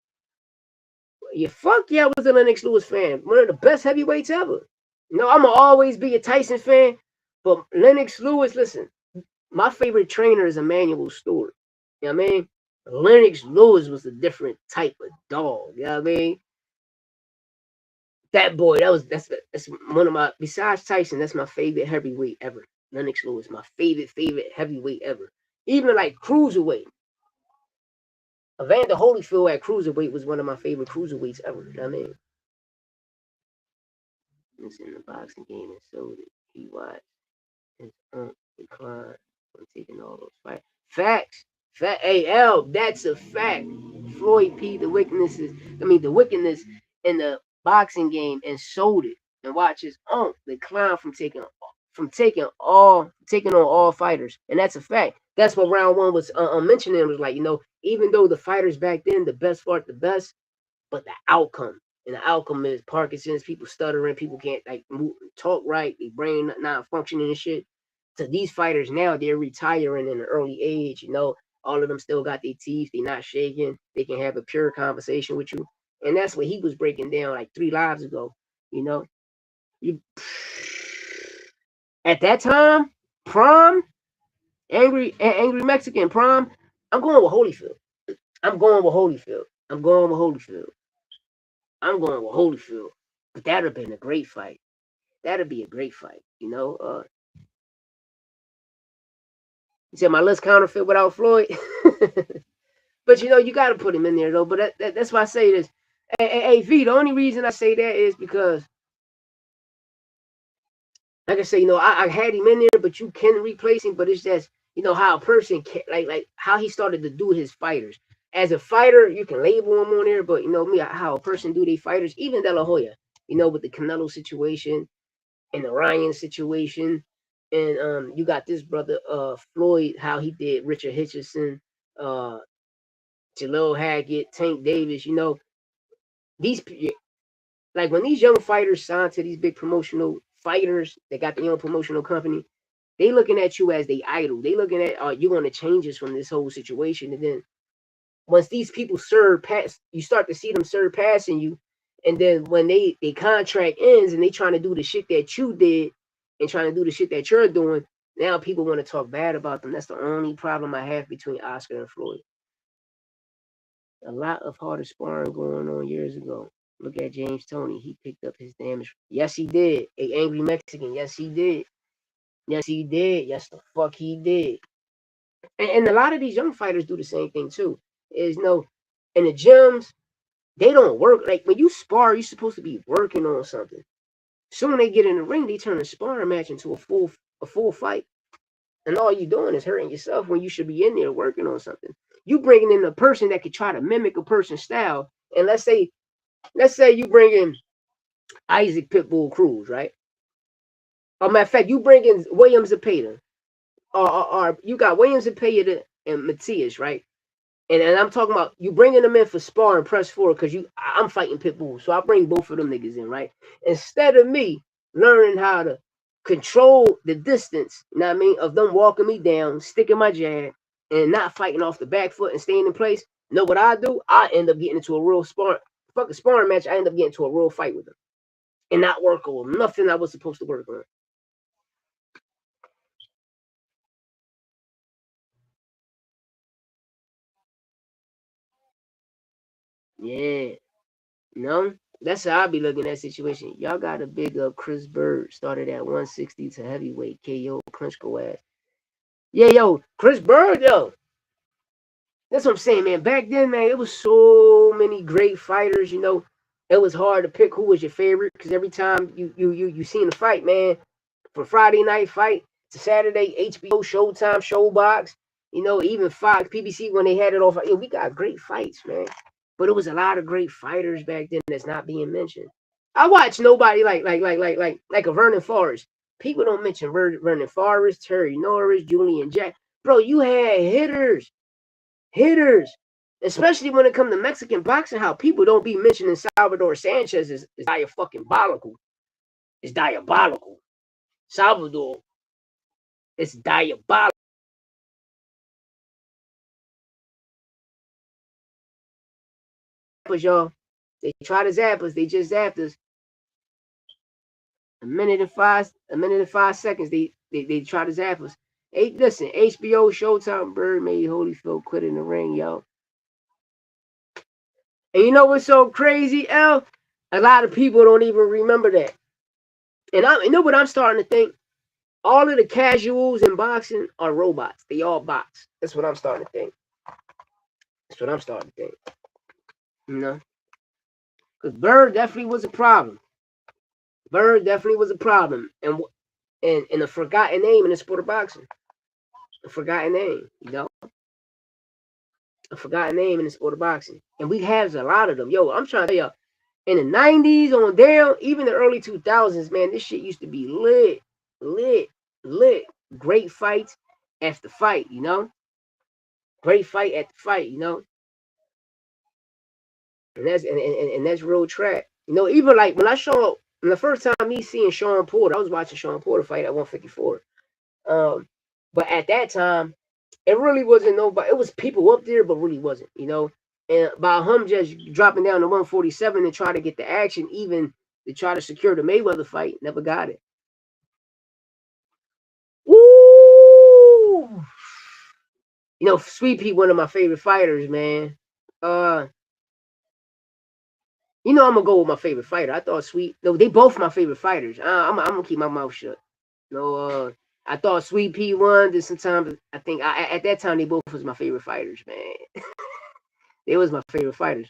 Yeah, fuck yeah, I was a Lennox Lewis fan. One of the best heavyweights ever. I'ma always be a Tyson fan, but Lennox Lewis, listen, my favorite trainer is Emmanuel Stewart. You know what I mean? Lennox Lewis was a different type of dog. You know what I mean? That boy, that's one of my, besides Tyson, that's my favorite heavyweight ever. Lennox Lewis, my favorite heavyweight ever. Even like cruiserweight. Evander Holyfield at cruiserweight was one of my favorite cruiserweights ever. You know what I mean? It's in the boxing game and so did he watched his decline from taking all those fights. Facts. Hey, L, that's a fact. Floyd P, the wickedness in the boxing game and sold it and watch his decline from taking on all fighters. And that's a fact. That's what round one was mentioning. Was like, even though the fighters back then, the best fought the best, but the outcome. And the outcome is Parkinson's, people stuttering, people can't talk right, their brain not functioning and shit. So these fighters now, they're retiring in an early age, all of them still got their teeth, they're not shaking, they can have a pure conversation with you. And that's what he was breaking down like 3 lives ago, You at that time, prime, angry Mexican prime, I'm going with Holyfield. I'm going with Holyfield. But that'd have been a great fight. That'd be a great fight. You said my list counterfeit without Floyd. But you got to put him in there though. But that's why I say this. Hey, V, the only reason I say that is because, like I say, I had him in there, but you can replace him. But it's just, how a person can, like how he started to do his fighters. As a fighter, you can label him on there, but me, how a person do their fighters, even De La Hoya, with the Canelo situation and the Ryan situation, and you got this brother Floyd, how he did Richard Hitchison, Jalil Haggett, Tank Davis. These like when these young fighters sign to these big promotional fighters, they got their own promotional company. They looking at you as they idol. They looking at you're going to change us from this whole situation, and then once these people surpass, you start to see them surpassing you. And then when they contract ends and they trying to do the shit that you did and trying to do the shit that you're doing, now people want to talk bad about them. That's the only problem I have between Oscar and Floyd. A lot of harder sparring going on years ago. Look at James Toney. He picked up his damage. Yes, he did. A angry Mexican. Yes, he did. Yes, he did. Yes, the fuck he did. And a lot of these young fighters do the same thing too. Is in the gyms, they don't work. Like when you spar, you're supposed to be working on something. Soon they get in the ring, they turn a sparring match into a full fight. And all you doing is hurting yourself when you should be in there working on something. You bringing in a person that could try to mimic a person's style. And let's say you bring in Isaac Pitbull Cruz, right? Matter of fact, you bring in Williams Zepeda. Or you got Williams Zepeda and Matias, right? And I'm talking about you bringing them in for spar and press forward because I'm fighting Pitbull. So I bring both of them niggas in, right? Instead of me learning how to control the distance, you know what I mean, of them walking me down, sticking my jab, and not fighting off the back foot and staying in place. Know what I do? I end up getting into a real sparring match. I end up getting into a real fight with them. And not work on nothing I was supposed to work on. Yeah. That's how I be looking at that situation. Y'all got to big up Chris Bird. Started at 160 to heavyweight. KO Klitschko ass. Yeah, yo, Chris Bird, yo. That's what I'm saying, man. Back then, man, it was so many great fighters. You know, it was hard to pick who was your favorite because every time you seen the fight, man, from Friday night fight to Saturday, HBO, Showtime, Showbox, you know, even Fox, PBC when they had it off. We got great fights, man. But it was a lot of great fighters back then that's not being mentioned. I watch nobody like a Vernon Forrest. People don't mention Vernon Forrest, Terry Norris, Julian Jack. Bro, you had hitters. Especially when it comes to Mexican boxing, how people don't be mentioning Salvador Sanchez is diabolical. It's diabolical. Salvador, it's diabolical. Y'all, they try to zap us. They just zapped us. A minute and 5 seconds. They try to zap us. Hey, listen, HBO, Showtime, Bird made Holyfield quit in the ring, yo. And you know what's so crazy, L? A lot of people don't even remember that. And you know what I'm starting to think? All of the casuals in boxing are robots. They all box. That's what I'm starting to think. That's what I'm starting to think. You know? Because Bird definitely was a problem. Bird definitely was a problem. And a forgotten name in the sport of boxing. A forgotten name, you know? A forgotten name in the sport of boxing. And we have a lot of them. Yo, I'm trying to tell y'all, in the 90s on down, even the early 2000s, man, this shit used to be lit. Great fights after fight, you know? Great fight after fight, you know? And that's real track. You know, even like when the first time me seeing Sean Porter, I was watching Sean Porter fight at 154. But at that time, it really wasn't nobody. It was people up there, but really wasn't, you know. And by him just dropping down to 147 and try to get the action, even to try to secure the Mayweather fight, never got it. Woo! You know, Sweet Pea, one of my favorite fighters, man. You know, I'm gonna go with my favorite fighter. I thought Sweet. No, they both my favorite fighters. I'm gonna keep my mouth shut. No, I thought Sweet Pea won. Then sometimes I think at that time they both was my favorite fighters, man. They was my favorite fighters.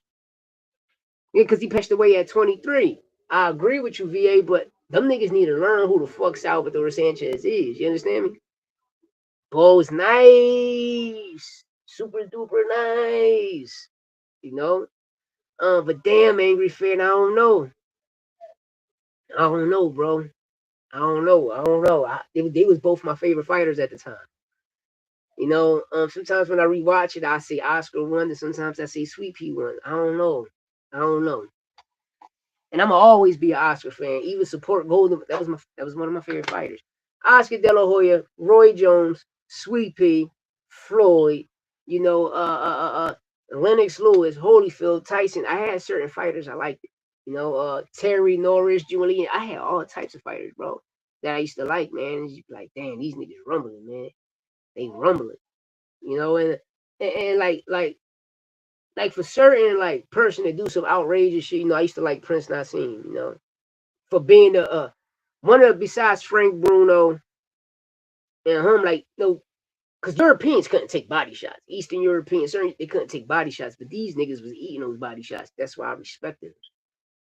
Yeah, because he passed away at 23. I agree with you, VA, but them niggas need to learn who the fuck Salvador Sanchez is. You understand me? Bo's nice, super duper nice. You know, but damn, Angry Fan, I don't know. I don't know, bro. I don't know. They was both my favorite fighters at the time. You know, sometimes when I rewatch it, I say Oscar won, and sometimes I say Sweet Pea won. I don't know. And I'm gonna always be an Oscar fan. Even support Golden. That was one of my favorite fighters. Oscar De La Hoya, Roy Jones, Sweet Pea, Floyd. You know, Lennox Lewis, Holyfield, Tyson. I had certain fighters I liked. You know, Terry Norris, Julian. I had all types of fighters, bro, that I used to like, man. And you be like, damn, these niggas rumbling, man. They rumbling. You know, and like for certain like person to do some outrageous shit, you know, I used to like Prince Nassim, you know, for being the one of besides Frank Bruno and him, like, you know, because Europeans couldn't take body shots. Eastern Europeans, certain they couldn't take body shots, but these niggas was eating those body shots. That's why I respected them,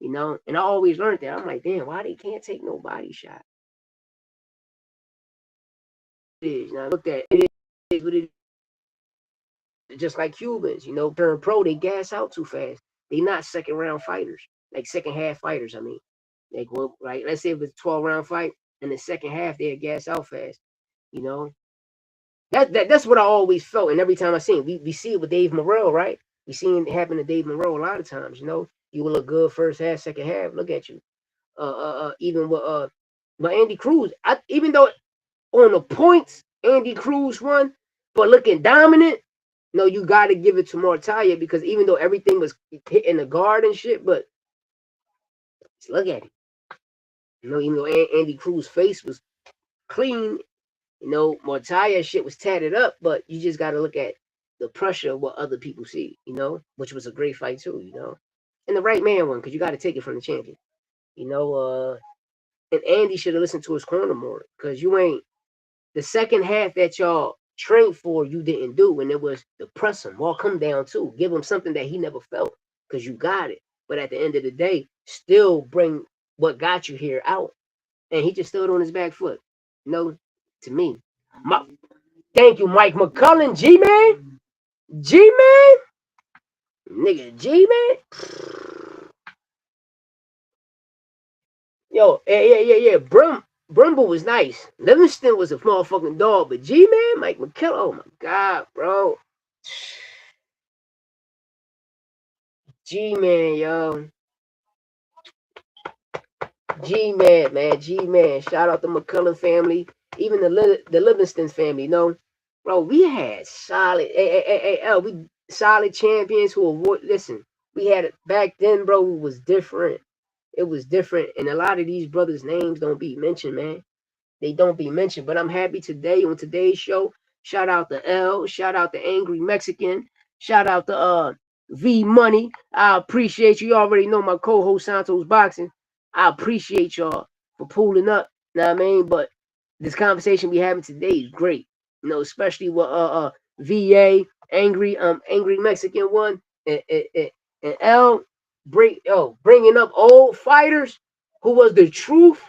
you know. And I always learned that. I'm like, damn, why they can't take no body shot? It is. Now look at it is what it is. Just like Cubans, you know, turn pro, they gas out too fast. They not second round fighters, like second half fighters. I mean, like, well, right? Let's say if it's a 12-round fight, and the second half they gas out fast. You know, that's what I always felt, and every time I see it, we see it with Dave Morrell, right? We seen it happen to Dave Morrell a lot of times. You know, you will look good first half, second half. Look at you. Even with Andy Cruz, even though on the points Andy Cruz won, but looking dominant. No, you got to give it to Mortalia because even though everything was hitting the guard and shit, but look at it. You know, even though Andy Cruz's face was clean, you know, Mortalia shit was tatted up, but you just got to look at the pressure of what other people see, you know, which was a great fight too, you know. And the right man won because you got to take it from the champion, you know. And Andy should have listened to his corner more because you ain't the second half that y'all trained for you didn't do, and it was to press him, walk him down too, give him something that he never felt, because you got it. But at the end of the day, still bring what got you here out, and he just stood on his back foot. No, to me, thank you, Mike McCullen, G man, G man, nigga, G man. Yo, yeah. Brumble was nice. Livingston was a motherfucking dog, but G man, Mike McKellar, oh my god, bro. G man, yo. G man, man, G man. Shout out the McCullough family, even the Livingston family. You know, bro, we had solid, we solid champions who avoid. Listen, we had it back then, bro. It was different. It was different, and a lot of these brothers' names don't be mentioned, man. They don't be mentioned. But I'm happy today on today's show. Shout out to L. Shout out to Angry Mexican. Shout out to V Money. I appreciate you. You already know my co-host Santos Boxing. I appreciate y'all for pulling up. Know what I mean? But this conversation we having today is great. You know, especially with VA, Angry Mexican one, and L bringing up old fighters who was the truth,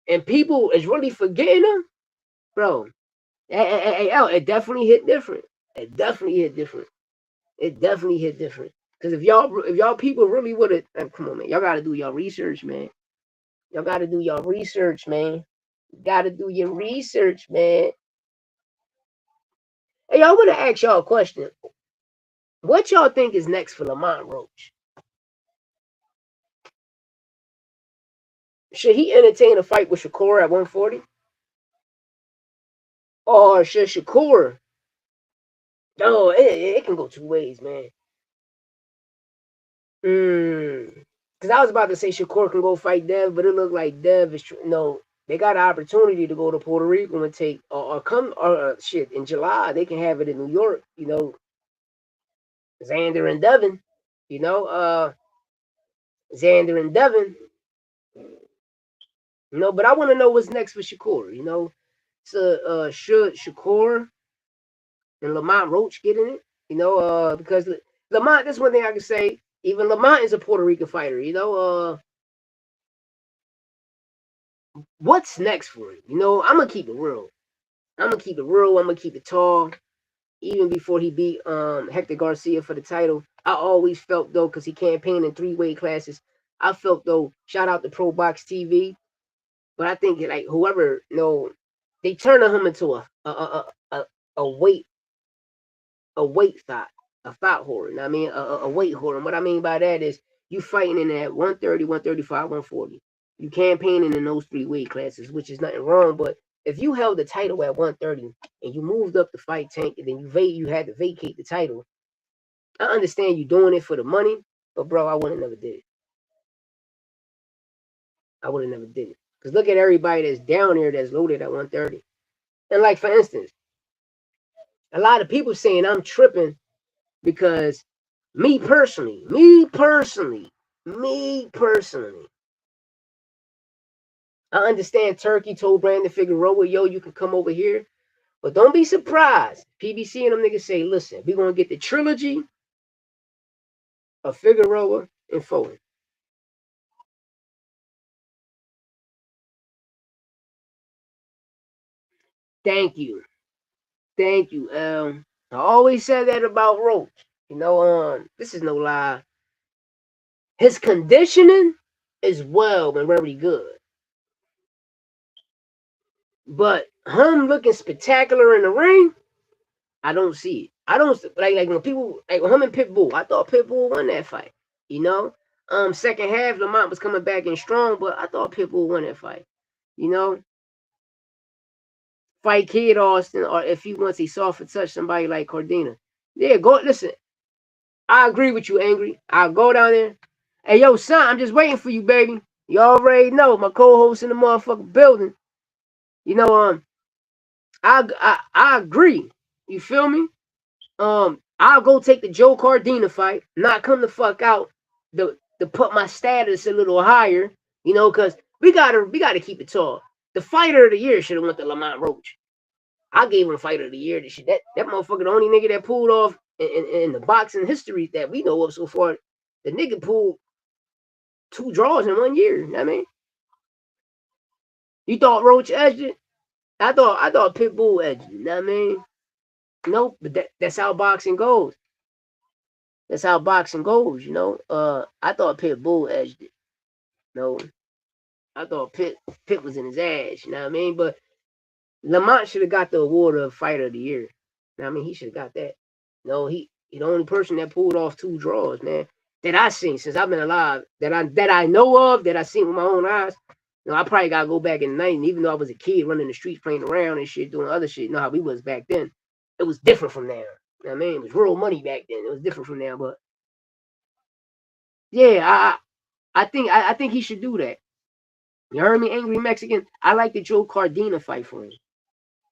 and people is really forgetting them, bro. It definitely hit different. It definitely hit different. It definitely hit different. Because if y'all people really would have, come on, man, y'all got to do y'all research, man. Y'all got to do y'all research, man. You got to do your research, man. Hey, I want to ask y'all a question. What y'all think is next for Lamont Roach? Should he entertain a fight with Shakur at 140? Or should Shakur? No, it can go two ways, man. Because I was about to say Shakur can go fight Dev, but it looked like Dev is no. They got an opportunity to go to Puerto Rico and take or come or shit in July. They can have it in New York. You know, Xander and Devin. You know, Xander and Devin. You know, but I want to know what's next for Shakur. You know, so should Shakur and Lamont Roach get in it? You know, because Lamont. That's one thing I can say. Even Lamont is a Puerto Rican fighter. You know, what's next for him? You know, I'm gonna keep it real. I'm gonna keep it real. I'm gonna keep it tall. Even before he beat Hector Garcia for the title, I always felt though, because he campaigned in 3 weight classes. I felt though, shout out to Pro Box TV, but I think like whoever, you know, they turned him into a weight thought, a thought horror. You know what I mean, a weight horror. And what I mean by that is you fighting in that 130, 135, 140. You campaigning in those 3 weight classes, which is nothing wrong. But if you held the title at 130 and you moved up the fight tank and then you had to vacate the title, I understand you doing it for the money, but bro, I would have never did it. I would have never did it. Because look at everybody that's down there that's loaded at 130. And like for instance, a lot of people saying I'm tripping because me personally, I understand Turkey told Brandon Figueroa, yo, you can come over here. But don't be surprised. PBC and them niggas say, listen, we're going to get the trilogy of Figueroa and Foden. Thank you. Thank you. I always said that about Roach. You know, this is no lie. His conditioning is well and very good. But him looking spectacular in the ring, I don't see it. I don't like when people like him and Pitbull. I thought Pitbull won that fight. You know, second half Lamont was coming back in strong, but I thought Pitbull won that fight. You know, fight Kid Austin, or if he wants he soft and touch somebody like Cordina. Yeah, go listen. I agree with you, Angry. I'll go down there. Hey, yo, son, I'm just waiting for you, baby. You already know my co-host in the motherfucking building. You know, I agree. You feel me? I'll go take the Joe Cardina fight, not come the fuck out to put my status a little higher, you know, because we gotta keep it tall. The fighter of the year should have went to Lamont Roach. I gave him fighter of the year. This shit. That motherfucker, the only nigga that pulled off in the boxing history that we know of so far. The nigga pulled 2 draws in 1 year. You know what I mean? You thought Roach edged it? I thought Pitbull edged it. You know what I mean? Nope, but that's how boxing goes. That's how boxing goes, you know. I thought Pitbull edged it. No, I thought Pitt was in his ass, you know what I mean? But Lamont should have got the award of fighter of the year. You know what I mean? He should have got that. No, he the only person that pulled off 2 draws, man, that I seen since I've been alive, that I know of, that I seen with my own eyes. You know, I probably gotta go back in the 90s, even though I was a kid running the streets, playing around and shit, doing other shit. You know how we was back then. It was different from now. You know what I mean? It was real money back then. It was different from now, but yeah, I think he should do that. You heard me, Angry Mexican? I like the Joe Cardina fight for him.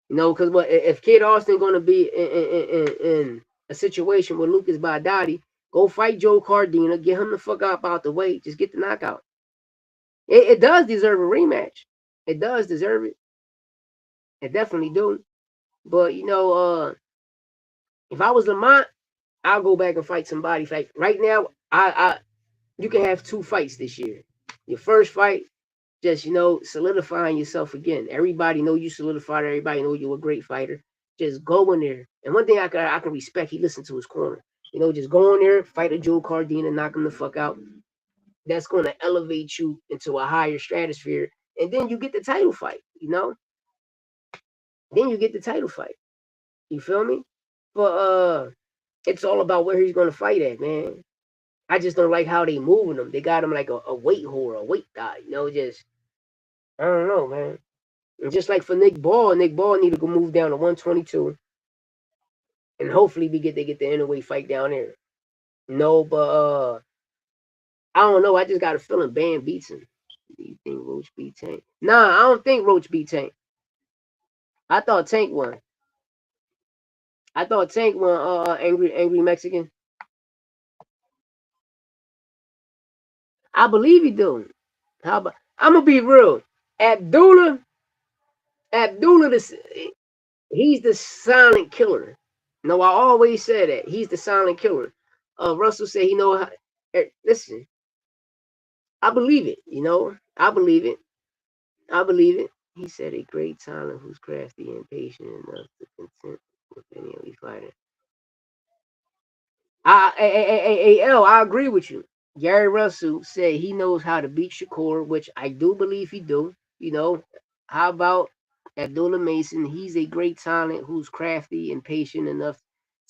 You know, because what if Kid Austin going to be in a situation with Lucas Badaди, go fight Joe Cardina, get him the fuck up out the way, just get the knockout. It does deserve a rematch. It does deserve it. It definitely do. But you know, if I was Lamont, I'll go back and fight somebody. Like right now, I you can have 2 fights this year. Your first fight, just solidifying yourself again. Everybody know you solidified. Everybody know you're a great fighter. Just go in there. And one thing I can respect, he listened to his corner. Just go in there, fight a Joe Cardina, knock him the fuck out. That's going to elevate you into a higher stratosphere, and then you get the title fight. Then you get the title fight. You feel me? But it's all about where he's going to fight at, man. I just don't like how they moving him. They got him like a weight whore, a weight guy. Just I don't know, man. And just like for Nick Ball need to go move down to 122, and hopefully they get the interweight fight down there. No, but I don't know. I just got a feeling Bam beats him. Do you think Roach beat Tank? Nah, I don't think Roach beat Tank. I thought Tank won. I thought Tank won. Angry Mexican. I believe he do. How about? I'm gonna be real. Abdullah, he's the silent killer. No, I always say that he's the silent killer. Russell said he know how. Listen, I believe it. I believe it. I believe it. He said a great talent who's crafty and patient enough to content with any elite fighter. I agree with you. Gary Russell said he knows how to beat Shakur, which I do believe he do. How about Abdullah Mason? He's a great talent who's crafty and patient enough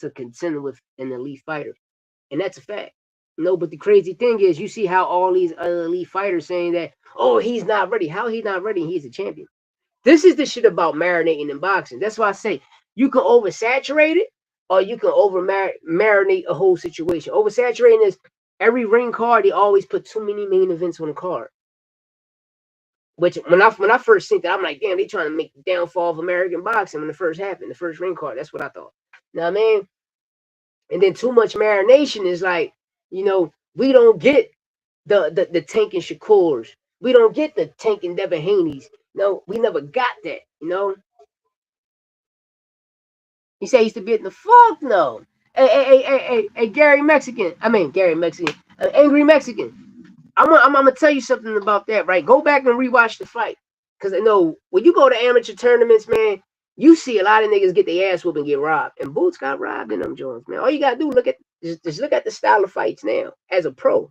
to contend with an elite fighter. And that's a fact. But the crazy thing is, you see how all these other elite fighters saying that, oh, he's not ready. How he's not ready? He's a champion. This is the shit about marinating in boxing. That's why I say you can oversaturate it or you can over marinate a whole situation. Oversaturating is every ring card, they always put too many main events on the card. Which when I first seen that, I'm like, damn, they trying to make the downfall of American boxing when it first happened, the first ring card. That's what I thought. Know what I mean? And then too much marination is like, we don't get the Tank and Shakurs. We don't get the Tank and Devin Haney's. No, we never got that, He said he used to be in the fuck no. Hey, Gary Mexican. Gary Mexican. Angry Mexican. I'm gonna tell you something about that, right? Go back and rewatch the fight. Cause I know when you go to amateur tournaments, man, you see a lot of niggas get their ass whooped and get robbed. And Boots got robbed in them joints, man. All you gotta do just look at the style of fights now. As a pro,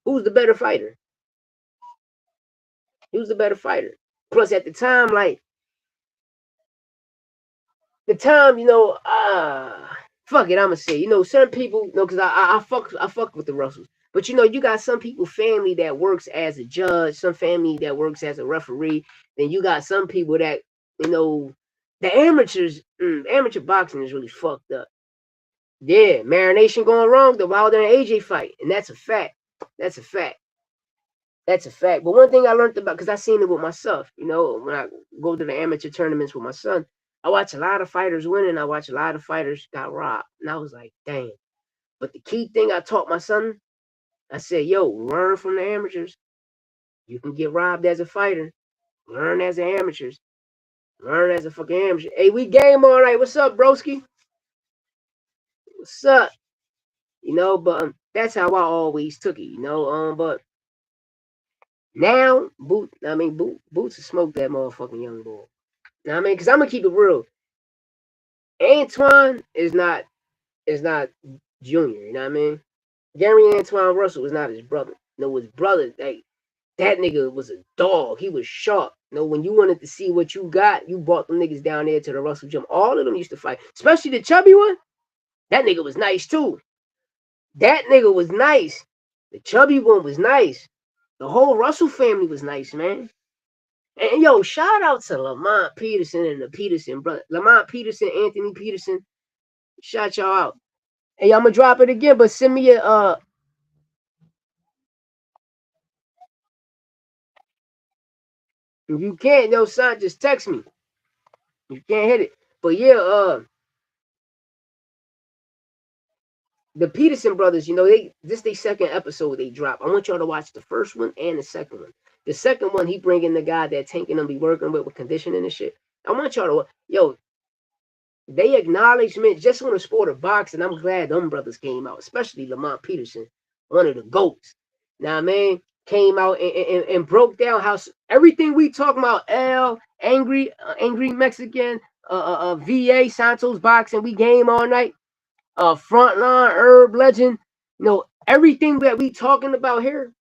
who's the better fighter? Who's the better fighter? Plus, at the time, fuck it, I'ma say, some people, because I fuck with the Russells. But you got some people family that works as a judge, some family that works as a referee. Then you got some people that, the amateurs, amateur boxing is really fucked up. Yeah, marination going wrong, the Wilder and AJ fight. And that's a fact. That's a fact. That's a fact. But one thing I learned about, because I seen it with myself, when I go to the amateur tournaments with my son, I watch a lot of fighters win and I watch a lot of fighters got robbed. And I was like, damn. But the key thing I taught my son, I said, yo, learn from the amateurs. You can get robbed as a fighter. Learn as the amateurs. Learn as a fucking amateur. Hey, we game all right. What's up, broski? What's up? But that's how I always took it. But now, Boots will smoke that motherfucking young boy. Because I'm gonna keep it real. Antoine is not Junior. You know what I mean? Gary Antoine Russell is not his brother. His brother, that nigga was a dog. He was sharp. When you wanted to see what you got, you brought them niggas down there to the Russell gym. All of them used to fight, especially the chubby one. That nigga was nice too. That nigga was nice. The chubby one was nice. The whole Russell family was nice, man. And yo, shout out to Lamont Peterson and the Peterson brother. Lamont Peterson, Anthony Peterson. Shout y'all out. Hey, I'm gonna drop it again, but send me a if you can't, son, just text me. You can't hit it. But yeah, the Peterson brothers, this they second episode they drop. I want y'all to watch the first one and the second one. The second one, he bringing the guy that Tank and them be working with conditioning and shit. I want y'all to, they acknowledgement just on the sport of boxing. I'm glad them brothers came out, especially Lamont Peterson, one of the GOATs. Now, man, came out and broke down how everything we talking about, Angry Mexican, VA, Santos Boxing, we game all night, Frontline, Herb Legend, everything that we talking about here,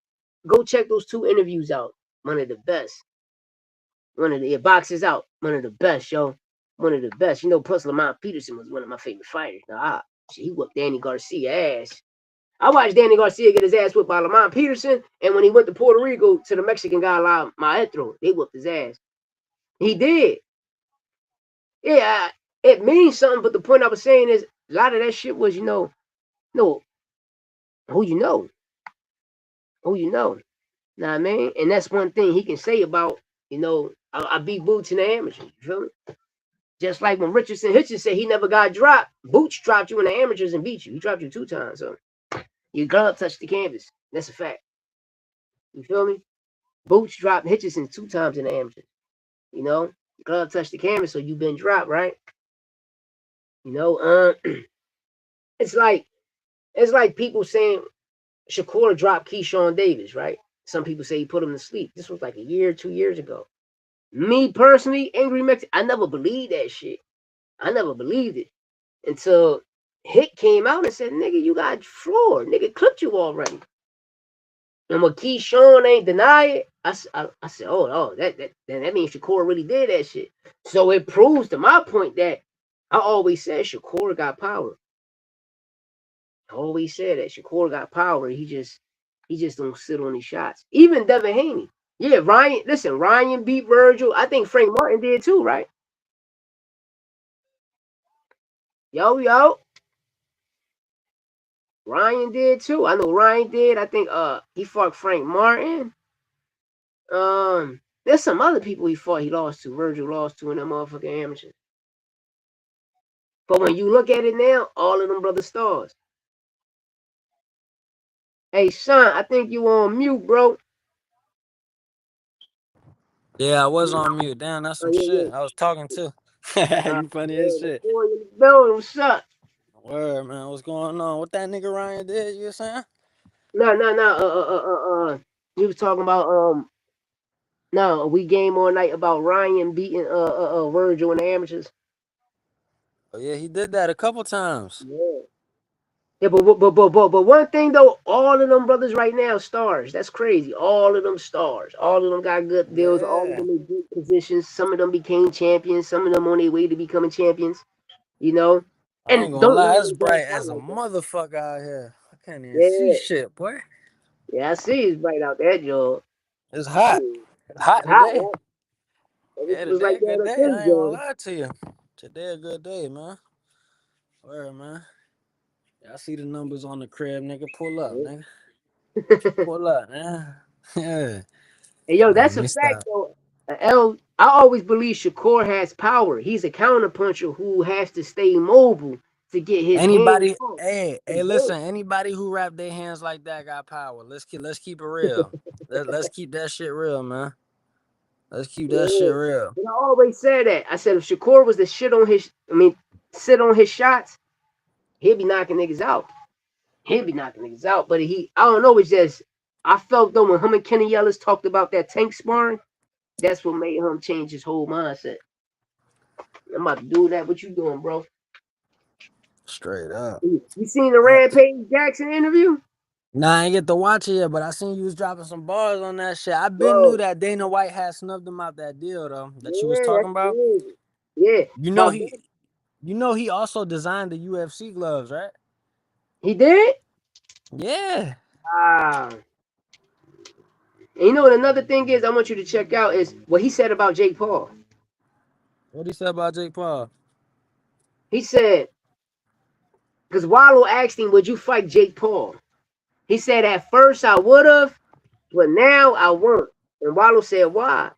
go check those 2 interviews out. One of the best. One of the boxes out. One of the best, yo. One of the best. Plus Lamont Peterson was one of my favorite fighters. He whooped Danny Garcia ass. I watched Danny Garcia get his ass whipped by Lamont Peterson, and when he went to Puerto Rico to the Mexican guy La Maestro, they whooped his ass. He did. Yeah, it means something, but the point I was saying is a lot of that shit was, no, who you know. Who you know. Know what I mean? And that's one thing he can say about, I beat Boots in the amateurs. You feel me? Just like when Hitchens said he never got dropped. Boots dropped you in the amateurs and beat you. He dropped you 2 times. So your glove touched the canvas. That's a fact. You feel me? Boots dropped Hitchison 2 times in the amateurs. Your glove touched the canvas, so you've been dropped, right? It's like people saying Shakur dropped Keyshawn Davis, right? Some people say he put him to sleep. This was like a year, 2 years ago. Me personally, Angry Mexican, I never believed that shit. I never believed it until Hit came out and said, nigga, you got floored. Nigga clipped you already. And when Keyshawn ain't deny it, I said, oh, that means Shakur really did that shit. So it proves to my point that I always said Shakur got power. I always said that Shakur got power. He just don't sit on his shots. Even Devin Haney. Yeah, Ryan beat Virgil. I think Frank Martin did too, right? Yo. Ryan did too. I know Ryan did. I think he fought Frank Martin. There's some other people he fought he lost to. Virgil lost to in them motherfucking amateurs. But when you look at it now, all of them brother stars. Hey son, I think you on mute, bro. Yeah, I was on mute. Damn, that's some shit. Yeah. I was talking too. You funny as shit. Boy, in the building, what's up? Word, man. What's going on? What that nigga Ryan did, you saying? No. We was talking about no, we game all night about Ryan beating Virgil in the amateurs. Oh, yeah, he did that a couple times. Yeah. Yeah, but one thing though, all of them brothers right now stars. That's crazy. All of them stars. All of them got good deals. All of Yeah. them in good positions. Some of them became champions. Some of them on their way to becoming champions. You know, I and ain't gonna don't lie, let it's it go bright down as a like that. motherfucker out here. I can't even see Yeah, shit, boy. yeah, I see it's bright out there, Joe. It's hot. Hot It's hot, today. right? I wish Yeah, it was today like a that good up day. this, I ain't gonna Joe. lie to you. Today a good day, man. Word, man. Yeah, I see the numbers on the crib, nigga. Pull up, nigga. Pull up, man. Yeah. Hey, yo, Nah, that's let a me fact, stop. though. I always believe Shakur has power. He's a counterpuncher who has to stay mobile to get his hands Anybody, off. hey, listen. Anybody who wrap their hands like that got power. Let's keep it real. Let's keep that shit real, man. Let's keep that shit Yeah. real. And I always said that. I said if Shakur was to sit on his shots, he'd be knocking niggas out. He'd be knocking niggas out. But I don't know, it's just, I felt though when him and Kenny Ellis talked about that tank sparring, that's what made him change his whole mindset. I'm about to do that. What you doing, bro? Straight up. You seen the Uh, Rampage Jackson interview? Nah, I ain't get to watch it yet, but I seen you was dropping some bars on that shit. I been knew Bro, that Dana White had snubbed him out that deal though, that you was yeah, talking that's about. crazy. Yeah, You know about he that. you know he also designed the UFC gloves, right? He did? Yeah. Ah. And you know what another thing is I want you to check out is what he said about Jake Paul. What he said about Jake Paul? He said, because Wallow asked him, would you fight Jake Paul? He said, at first I would have, but now I won't. And Wallow said, why?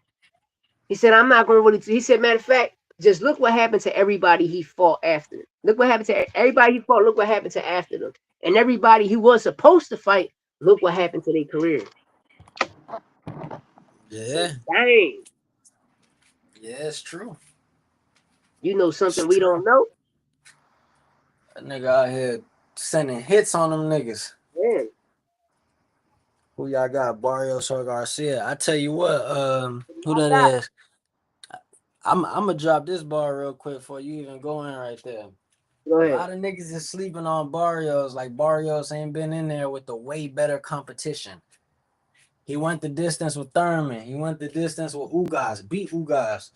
He said, I'm not going to really. He said, matter of fact, just look what happened to everybody he fought after. Look what happened to everybody he fought. Look what happened to after them. And everybody he was supposed to fight, look what happened to their career. Yeah. Dang. Yeah, it's true. You know It's something we don't true. know? That nigga out here sending hits on them niggas. Yeah. Who y'all got? Barrios or Garcia? I tell you what, who I that got. is. I'm gonna drop this bar real quick for you even go in right there. Go A ahead. lot of niggas is sleeping on Barrios. Like Barrios ain't been in there with the way better competition. He went the distance with Thurman. He went the distance with Ugas, beat Ugas.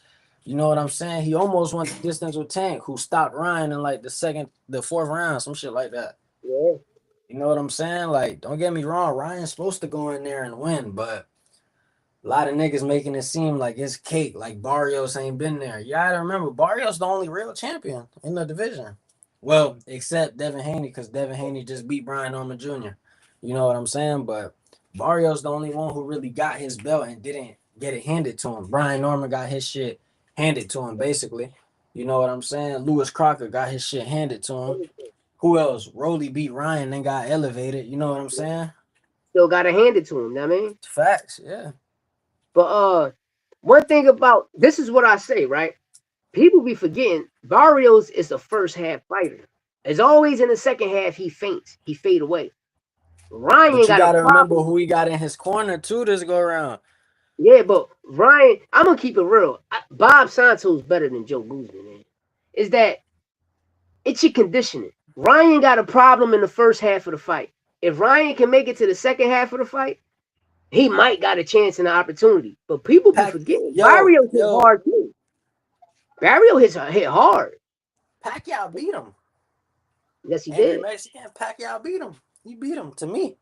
You know what I'm saying? He almost went the distance with Tank, who stopped Ryan in like the fourth round, some shit like that. Yeah. You know what I'm saying? Like, don't get me wrong, Ryan's supposed to go in there and win, but a lot of niggas making it seem like it's cake, like Barrios ain't been there. You gotta remember, Barrios the only real champion in the division. Well, except Devin Haney, because Devin Haney just beat Brian Norman Jr. You know what I'm saying? But Barrios the only one who really got his belt and didn't get it handed to him. Brian Norman got his shit handed to him, basically. You know what I'm saying? Lewis Crocker got his shit handed to him. Who else? Rolly beat Ryan and got elevated. You know what I'm saying? Still gotta hand it to him, know what I mean? Facts, yeah. But one thing about this is what I say, right? People be forgetting Barrios is the first half fighter. As always in the second half, he faints. He fade away. Ryan But you got a gotta remember problem. who he got in his corner too this go around. Yeah, but Ryan, I'm gonna keep it real. Bob Santos better than Joe Guzman, man. Is that it's your conditioning. Ryan got a problem in the first half of the fight. If Ryan can make it to the second half of the fight, he might got a chance and an opportunity. But people be Pac, forgetting yo, Barrios hit yo, hard too. Barrio hit hard. Pacquiao beat him. Yes, he Angry did. Mexican, Pacquiao beat him. He beat him to me.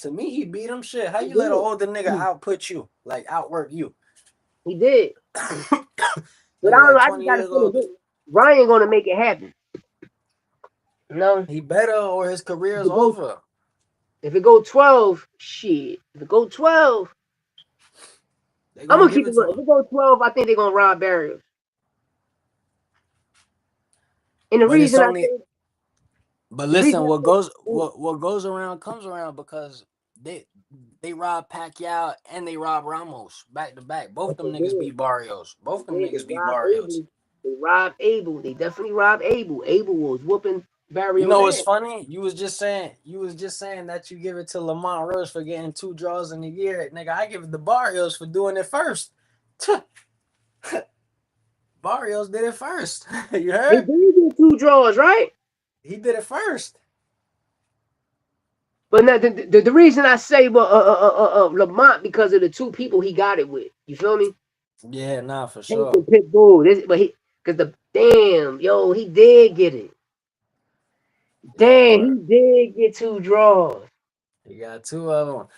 To me, he beat him. Shit, how He you let an did. older nigga output you, like outwork you? He did. But I Nigga don't know. like I just 20 got a years old. feeling Ryan gonna make it happen. No, He better or his career if is it go over. if it go 12, shit. If it go 12, They I'm gonna gonna give keep it it to real. If him. it go 12, I think they're gonna rob Barrios. And But it's only. say But the reason listen, I say what goes around comes around because they they robbed Pacquiao and they robbed Ramos back to back. Both what them they niggas did. beat Barrios. They Both them did. They niggas beat robbed Barrios. Abel. They robbed Abel. They definitely robbed Abel. Abel was whooping You Barrios know what's ass. funny? You was just saying that you give it to Lamont Rose for getting 2 draws in a year. Nigga, I give it to Barrios for doing it first. Barrios did it first. You He heard? did get 2 draws, right? He did it first. But now, the reason I say Lamont because of the two people he got it with. You feel me? Yeah, nah, for Tank sure. and Pitbull. But he because the damn yo he did get it. Yeah, Damn, word. he did get 2 draws. He got two of them.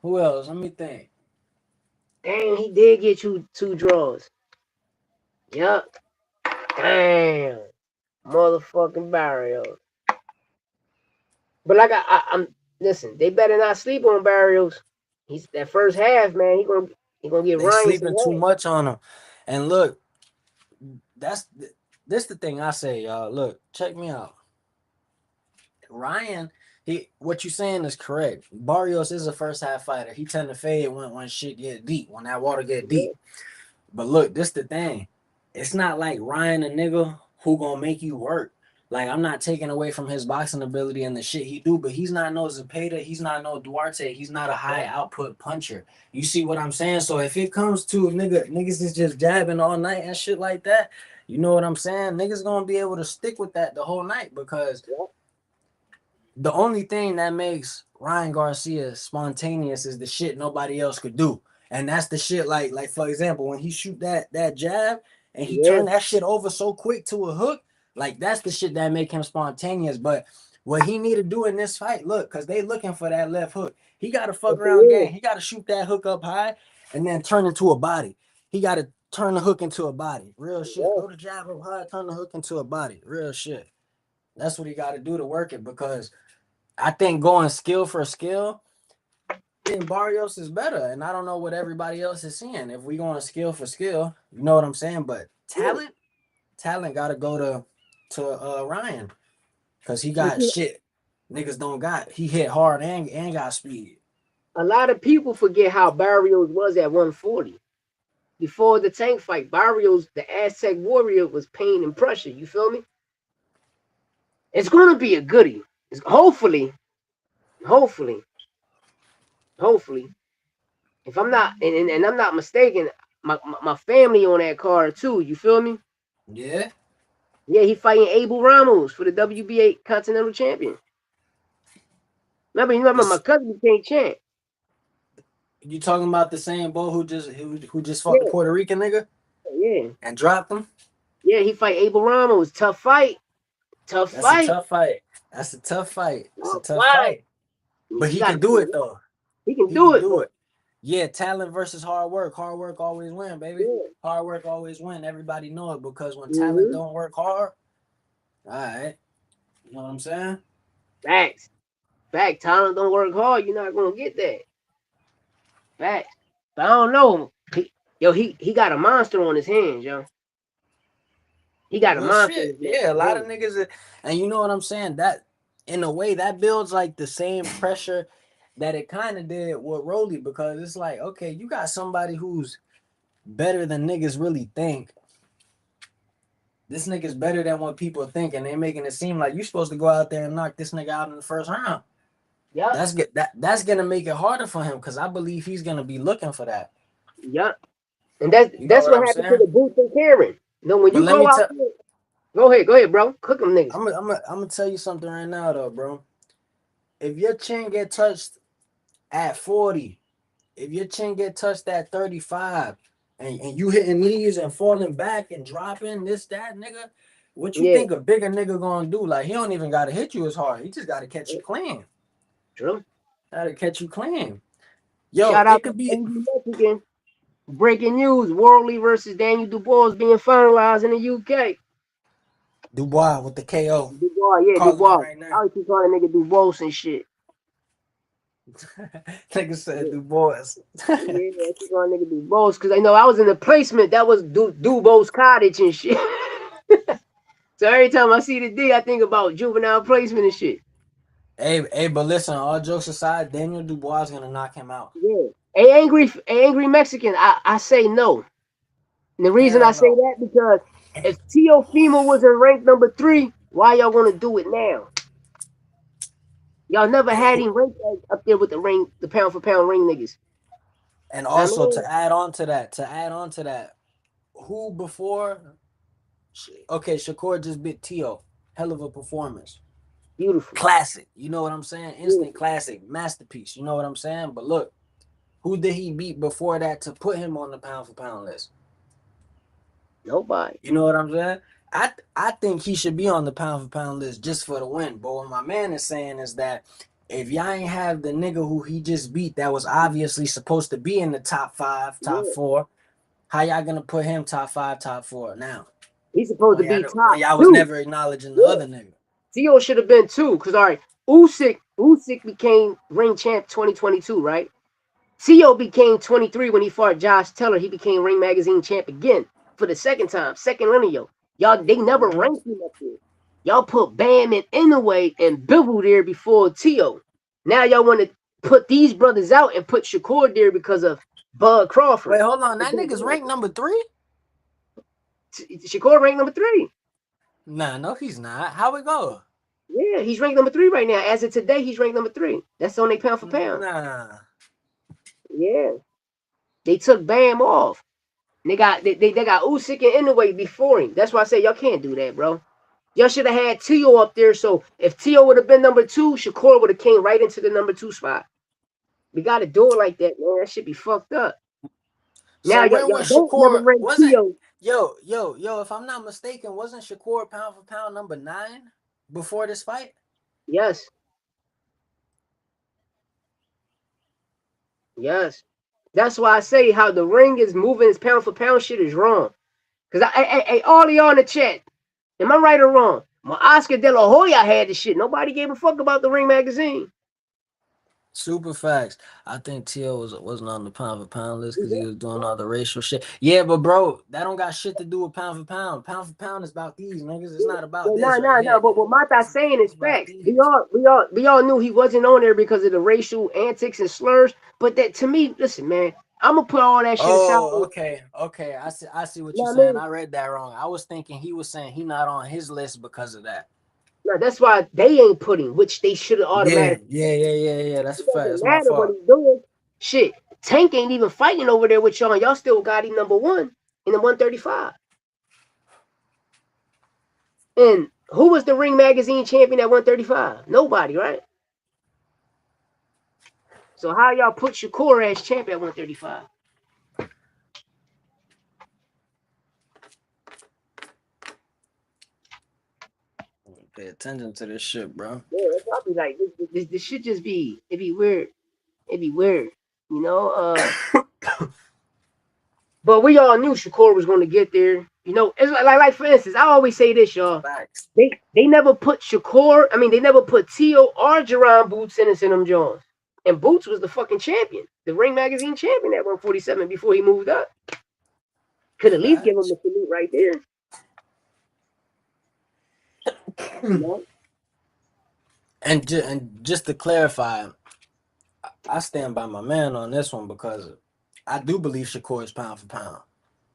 Who else? Let me think. Damn, he did get two draws. Yup. Damn, motherfucking Barrios. But like I'm listen, they better not sleep on Barrios. He's that first half, man. He gonna get They Ryan some sleeping too head. much on him. And look, that's this the thing I say, y'all. Look, check me out. Ryan, what you saying is correct. Barrios is a first half fighter. He tend to fade when shit get deep, when that water get Yeah. deep. But look, this the thing. It's not like Ryan a nigga who gonna make you work. Like, I'm not taking away from his boxing ability and the shit he do, but he's not no Zepeda, he's not no Duarte, he's not a high output puncher. You see what I'm saying? So if it comes to niggas is just jabbing all night and shit like that, you know what I'm saying? Niggas gonna be able to stick with that the whole night, because the only thing that makes Ryan Garcia spontaneous is the shit nobody else could do. And that's the shit like for example, when he shoot that jab and he Yeah. turned that shit over so quick to a hook, like that's the shit that make him spontaneous. But what he need to do in this fight, look, because they looking for that left hook. He got to fuck around Yeah. gang. He got to shoot that hook up high and then turn into a body. He got to turn the hook into a body. Real shit. Yeah. Throw the jab up high, turn the hook into a body. Real shit. That's what he got to do to work it, because I think going skill for skill, then Barrios is better. And I don't know what everybody else is seeing. If we going skill for skill, you know what I'm saying? But talent got to go to Ryan, because he But got see, shit niggas don't got. He hit hard and got speed. a lot of people forget how Barrios was at 140. Before the Tank fight, Barrios, the Aztec warrior, was pain and pressure. You feel me? It's going to be a goodie. Hopefully, hopefully, hopefully. If I'm not, and I'm not mistaken, my family on that card too. You feel me? Yeah. Yeah, he fighting Abel Ramos for the WBA Continental Champion. Remember, my It's, cousin became champ. you talking about the same boy who just fought the Yeah, Puerto Rican nigga yeah, and dropped him? yeah. He fight Abel Ramos. Tough fight. Tough That's a fight. tough fight. That's a tough fight. It's a Tough tough fight. fight. But You he got can to do do it it. though. He can He do can it, do bro. it. Yeah, talent versus hard work. Hard work always win, baby. Yeah. Hard work always win. Everybody know it, because when talent Mm-hmm. don't work hard, all right, you know what I'm saying? Facts. Fact. Talent don't work hard. You're not gonna get that. Facts. But I don't know. He got a monster on his hands, yo. He got a Real monster shit. on Yeah, a his lot of hands. niggas, and you know what I'm saying? That in a way that builds like the same pressure that it kind of did with Rolly, because it's like, okay, you got somebody who's better than niggas really think. This nigga's better than what people think, and they making it seem like you're supposed to go out there and knock this nigga out in the first round. Yup. That's gonna make it harder for him, because I believe he's gonna be looking for that. Yup. And that's You know that's what what I'm happened to saying? the Boots and Karen. You know, when But you let go me out tell there, go ahead, bro. Cook them niggas. I'm gonna tell you something right now though, bro. If your chin get touched at 40, if your chin get touched at 35, and you hitting knees and falling back and dropping this, that, nigga, what you Yeah, think a bigger nigga gonna do? Like, he don't even gotta hit you as hard. He just gotta catch you clean. true. Gotta catch you clean. Yo, Shout out it to could be Angry Mexican. Breaking news: Worley versus Daniel Dubois being finalized in the UK. Dubois with the KO. Dubois, yeah, Calling it Dubois. right I now. always keep calling that nigga Dubois and shit. Nigga said Yeah, Dubois. yeah, I keep calling nigga Dubois because I know I was in the placement that was Dubois Cottage and shit. So every time I see the D, I think about juvenile placement and shit. Hey, but listen, all jokes aside, Daniel Dubois is gonna knock him out. Yeah. Angry Mexican, I say no. And the reason I Hell say no. that because if Teofimo was in rank number 3, why y'all want to do it now? Y'all never And, had him ranked up there with the pound for pound ring niggas. and I also mean, to add on to that, who before? Okay, Shakur just beat Tio. Hell of a performance. beautiful, Classic. You know what I'm saying? Instant beautiful. classic. Masterpiece. You know what I'm saying? But look, who did he beat before that to put him on the pound for pound list? Nobody. You know what I'm saying? I think he should be on the pound for pound list just for the win. But what my man is saying is that if y'all ain't have the nigga who he just beat that was obviously supposed to be in the top 5, top Yeah. 4, how y'all gonna put him top 5, top 4 now? He's supposed to be When top y'all was 2. never acknowledging the Yeah. other nigga. Tio should have been 2 because, all right, Usyk became ring champ 2022, right? Tio became 23 when he fought Josh Taylor. He became Ring Magazine champ again for the second time, second lineal. Y'all, they never Mhm. ranked him up there. Y'all put Bam and Inoue and Bivol there before Tszyu. Now y'all want to put these brothers out and put Shakur there because of Bud Wait, Crawford. hold on. That nigga's ranked number 3? Shakur ranked number 3. Nah, no, he's not. How it go? Yeah, he's ranked number 3 right now. As of today, he's ranked number 3. That's on their pound for pound. Nah. Yeah, they took Bam off. They got Usyk and Inoue before him. That's why I say y'all can't do that, bro. Y'all should have had Tszyu up there. So if Tszyu would have been number 2, Shakur would have came right into the number 2 spot. We got to do it like that, man. That should be fucked up. So Now when y'all was don't never Shakur? rank Wasn't Tszyu. yo? If I'm not mistaken, wasn't Shakur pound for pound number 9 before this fight? Yes. Yes. That's why I say how the ring is moving his pound for pound shit is wrong. Because all of y'all in the chat, am I right or wrong? When Oscar De La Hoya had the shit, nobody gave a fuck about the Ring magazine. Super facts. I think Tszyu wasn't on the pound for pound list because he was doing all the racial shit. Yeah, but bro, that don't got shit to do with pound for pound. Pound for pound is about these niggas. It's not about No, this right no, no. here. But what Mata's saying is It's about facts. We these. all, we all, we all knew he wasn't on there because of the racial antics and slurs. But that to me, listen, man, I'm gonna put all that shit aside. Oh, okay, okay. I see what You you're know what I saying. mean? I read that wrong. I was thinking he was saying he not on his list because of that. No, that's why they ain't putting, which they should have Yeah, automatically. yeah. That's a It fact. doesn't That's my matter what fault. he's doing. Shit, Tank ain't even fighting over there with y'all. Y'all still got him number 1 in the 135. And who was the Ring Magazine champion at 135? Nobody, right? So how y'all put Shakur as champ at 135? Pay attention to this shit, bro. Yeah, that's what I be like. This should just be, it'd be weird. It'd be weird. You know, but we all knew Shakur was going to get there. You know, it's like for instance, I always say this, y'all. Facts. They never put Shakur. I mean, they never put Tszyu or Jerron Boots in them Jones. And Boots was the fucking champion, the Ring Magazine champion at 147 before he moved up. Could at least give him Facts. the salute right there. You know? And just to clarify, I stand by my man on this one because I do believe Shakur is pound for pound.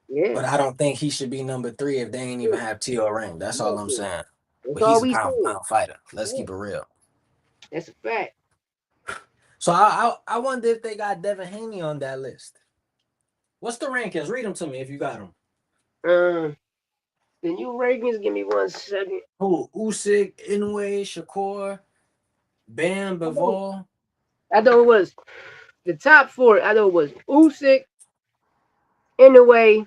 Yeah. But I don't think he should be number 3 if they ain't even have T.O. ring. That's all I'm saying. That's But all he's a we pound for saying. pound fighter. Let's Yeah, keep it real. that's a fact. So I wonder if they got Devin Haney on that list. What's the rankings? Read them to me if you got them. The new rankings, give me 1 second. Who? Usyk, Inoue, Shakur, Bam, Bivol. I know it was the top 4. I know it was Usyk, Inoue,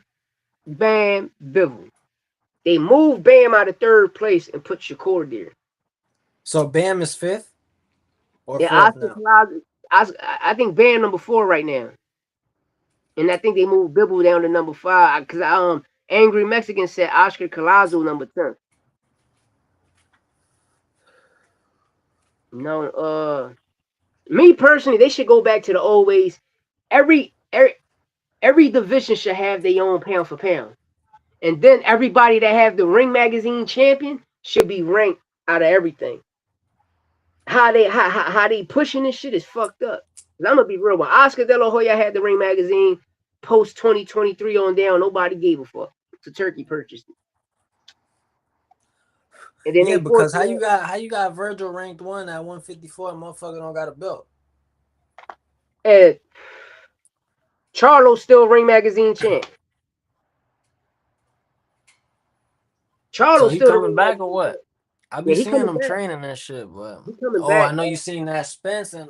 Bam, Bivol. They moved Bam out of 3rd place and put Shakur there. So Bam is 5th or Yeah, 4th Oscar now? I think Bam number 4 right now. And I think they moved Bivol down to number 5. Because Angry Mexican said Oscar Collazo number 10. No, me personally, they should go back to the old ways. Every every division should have their own pound for pound. And then everybody that have the Ring Magazine champion should be ranked out of everything. How they pushing this shit is fucked up. I'm gonna be real. When Oscar De La Hoya had the Ring Magazine post 2023 on down, nobody gave a fuck. So Turkey purchased it, and then Yeah, they forced because how you got Virgil ranked 1 at 154 and motherfucker don't got a belt. and Charlo's still Ring Magazine champ. So Charlo's he still the coming Ring back or Magazine champ. what? I be Yeah, he seeing coming him back. training that shit, but He coming oh, I back. know you seen that Spence and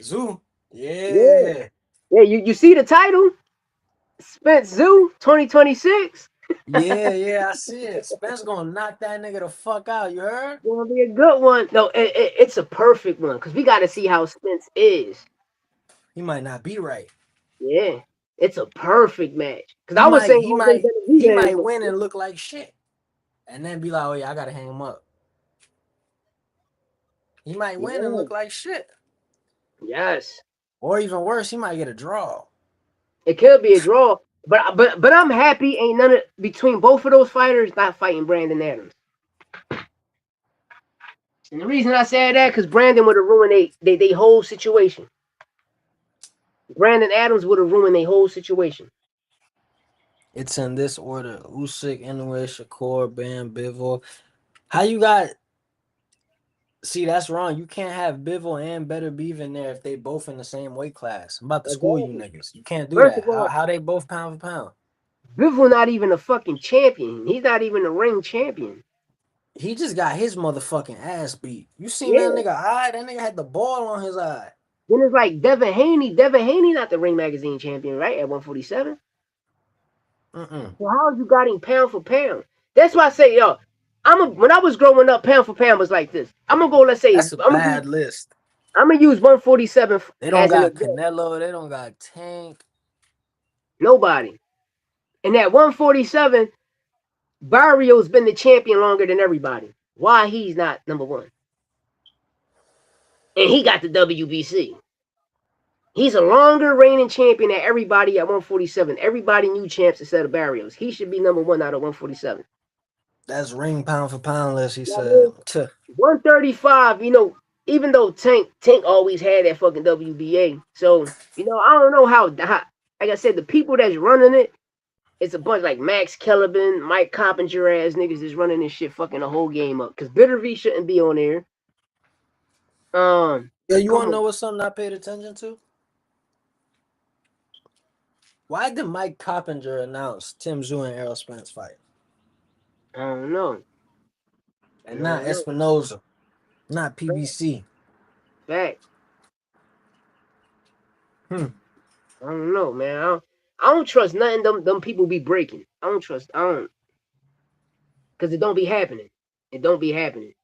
Zoo. Yeah, Yeah. yeah. You see the title, Spence Zoo 2026. Yeah, I see it. Spence gonna knock that nigga the fuck out, you heard? Gonna be a good one. No, it's a perfect one because we got to see how Spence is. He might not be right. Yeah, it's a perfect match. Because He I was might saying he Jose might he Benavidez, might but win and look like shit. And then be like, oh yeah, I gotta hang him up. He might win and yeah, look like shit. yes, Or even worse, he might get a draw. it could be a draw. But I'm happy. Ain't none of between both of those fighters not fighting Brandon Adams. And the reason I said that, because Brandon would have ruined they whole situation. Brandon Adams would have ruined their whole situation. It's in this order: Usyk, Inoue, Shakur, Bam, Bivol. How you got? See, that's wrong. You can't have Bivol and Better Beef in there if they both in the same weight class. I'm about to school you Exactly. niggas. You can't do First that. of all, How they both pound for pound? Bivol not even a fucking champion. He's not even a ring champion. He just got his motherfucking ass beat. You seen that Yeah. nigga eye? That nigga had the ball on his eye. Then it's like Devin Haney. Devin Haney not the Ring Magazine champion, right? At 147. Mm-mm. So how you got him pound for pound? That's why I say, yo, when I was growing up, pound for pound was like this. I'm gonna go. Let's say That's a bad list. I'm gonna use 147 They don't as an got example. Canelo. They don't got Tank. Nobody. And at 147, Barrio's been the champion longer than everybody. Why he's not number one? And he got the WBC. He's a longer reigning champion than everybody at 147. Everybody knew champs instead of Barrios. He should be number one out of 147. That's ring pound for pound list. He You know said. what I mean? 135, even though Tank always had that fucking WBA. So, I don't know how, like I said, the people that's running it, it's a bunch like Max Kellerman, Mike Coppinger ass niggas that's running this shit fucking the whole game up. Because Bitter V shouldn't be on there. Yeah, you want to know what's something I paid attention to? Why did Mike Coppinger announce Tim Tszyu and ERROL SPENCE fight? I don't know. And not Espinoza, not PBC. Fact. Hmm. I don't know, man. I don't trust nothing them people be breaking. I don't. Because it don't be happening. It don't be happening.